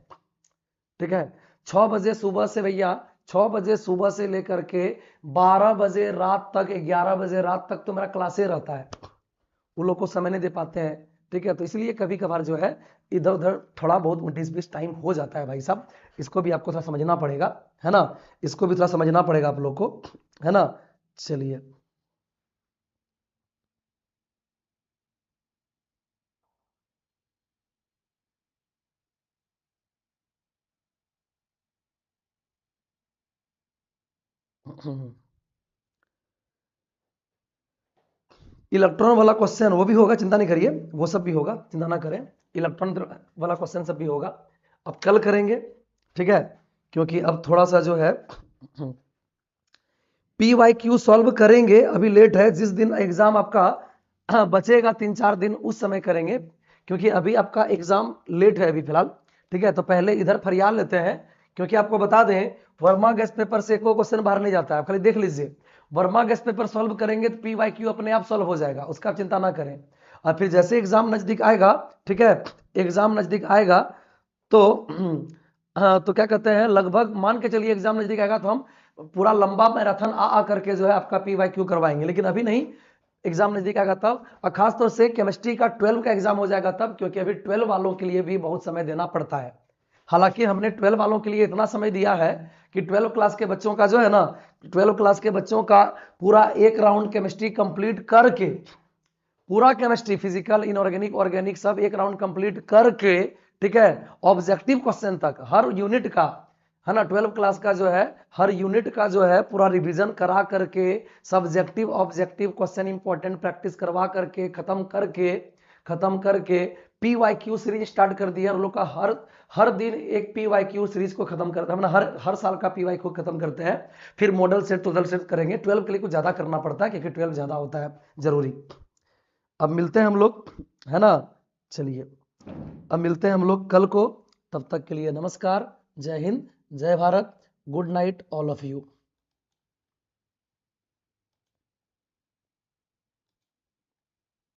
ठीक है, 6 बजे सुबह से भैया 6 बजे सुबह से लेकर के 12 बजे रात तक, 11 बजे रात तक तो मेरा क्लासे रहता है, वो लोग को समय नहीं दे पाते हैं। ठीक है, तो इसलिए कभी कभार जो है इधर उधर थोड़ा बहुत 19-20 टाइम हो जाता है भाई साहब, इसको भी आपको थोड़ा समझना पड़ेगा, है ना, इसको भी थोड़ा समझना पड़ेगा आप लोग को, है ना। चलिए इलेक्ट्रॉन वाला क्वेश्चन वो भी होगा, चिंता नहीं करिए, वो सब भी होगा, चिंता ना करें, इलेक्ट्रॉन वाला क्वेश्चन सब भी होगा, अब कल करेंगे। ठीक है, क्योंकि अब थोड़ा सा जो है PYQ सॉल्व करेंगे, अभी लेट है, जिस दिन एग्जाम आपका बचेगा 3-4 दिन उस समय करेंगे, क्योंकि अभी आपका एग्जाम लेट है अभी फिलहाल। ठीक है, तो पहले इधर फरियाल लेते हैं, क्योंकि आपको बता दें वर्मा गेस्ट पेपर से कोई क्वेश्चन बाहर नहीं जाता है, आप खाली देख लीजिए, वर्मा गेस्ट पेपर सॉल्व करेंगे तो PYQ अपने आप सॉल्व हो जाएगा, उसका आप चिंता ना करें। और फिर जैसे एग्जाम नजदीक आएगा, ठीक है, एग्जाम नजदीक आएगा तो हाँ, तो क्या कहते हैं, लगभग मान के चलिए एग्जाम नजदीक आएगा तो हम पूरा लंबा मैराथन आ करके जो है आपका PYQ करवाएंगे, लेकिन अभी नहीं, एग्जाम नजदीक आएगा तब। और खासतौर से केमिस्ट्री का 12 का एग्जाम हो जाएगा तब, क्योंकि अभी 12 वालों के लिए भी बहुत समय देना पड़ता है। हालांकि हमने 12 वालों के लिए इतना समय दिया है कि 12 क्लास के बच्चों का जो है ना, 12 क्लास के बच्चों का पूरा एक राउंड केमिस्ट्री कंप्लीट करके, पूरा केमिस्ट्री फिजिकल इनऑर्गेनिक ऑर्गेनिक सब एक राउंड कंप्लीट करके, ठीक है, ऑब्जेक्टिव क्वेश्चन तक हर यूनिट का है ना। 12 क्लास का जो है हर यूनिट का जो है पूरा रिवीजन करा करके, subjective objective question important practice करवा करके खत्म करके PYQ सीरीज स्टार्ट कर दिया। हम लोग का हर दिन एक PYQ सीरीज को खत्म करते हैं, मतलब हर साल का PYQ खत्म करते हैं। फिर मॉडल सेट टोटल सेट करेंगे। 12 के लिए कुछ ज्यादा करना पड़ता है क्योंकि 12 ज्यादा होता है जरूरी। अब मिलते हैं हम लोग, है ना। चलिए अब मिलते हैं हम लोग कल को। तब तक के लिए नमस्कार, जय हिंद, जय Bharat, good night all of you.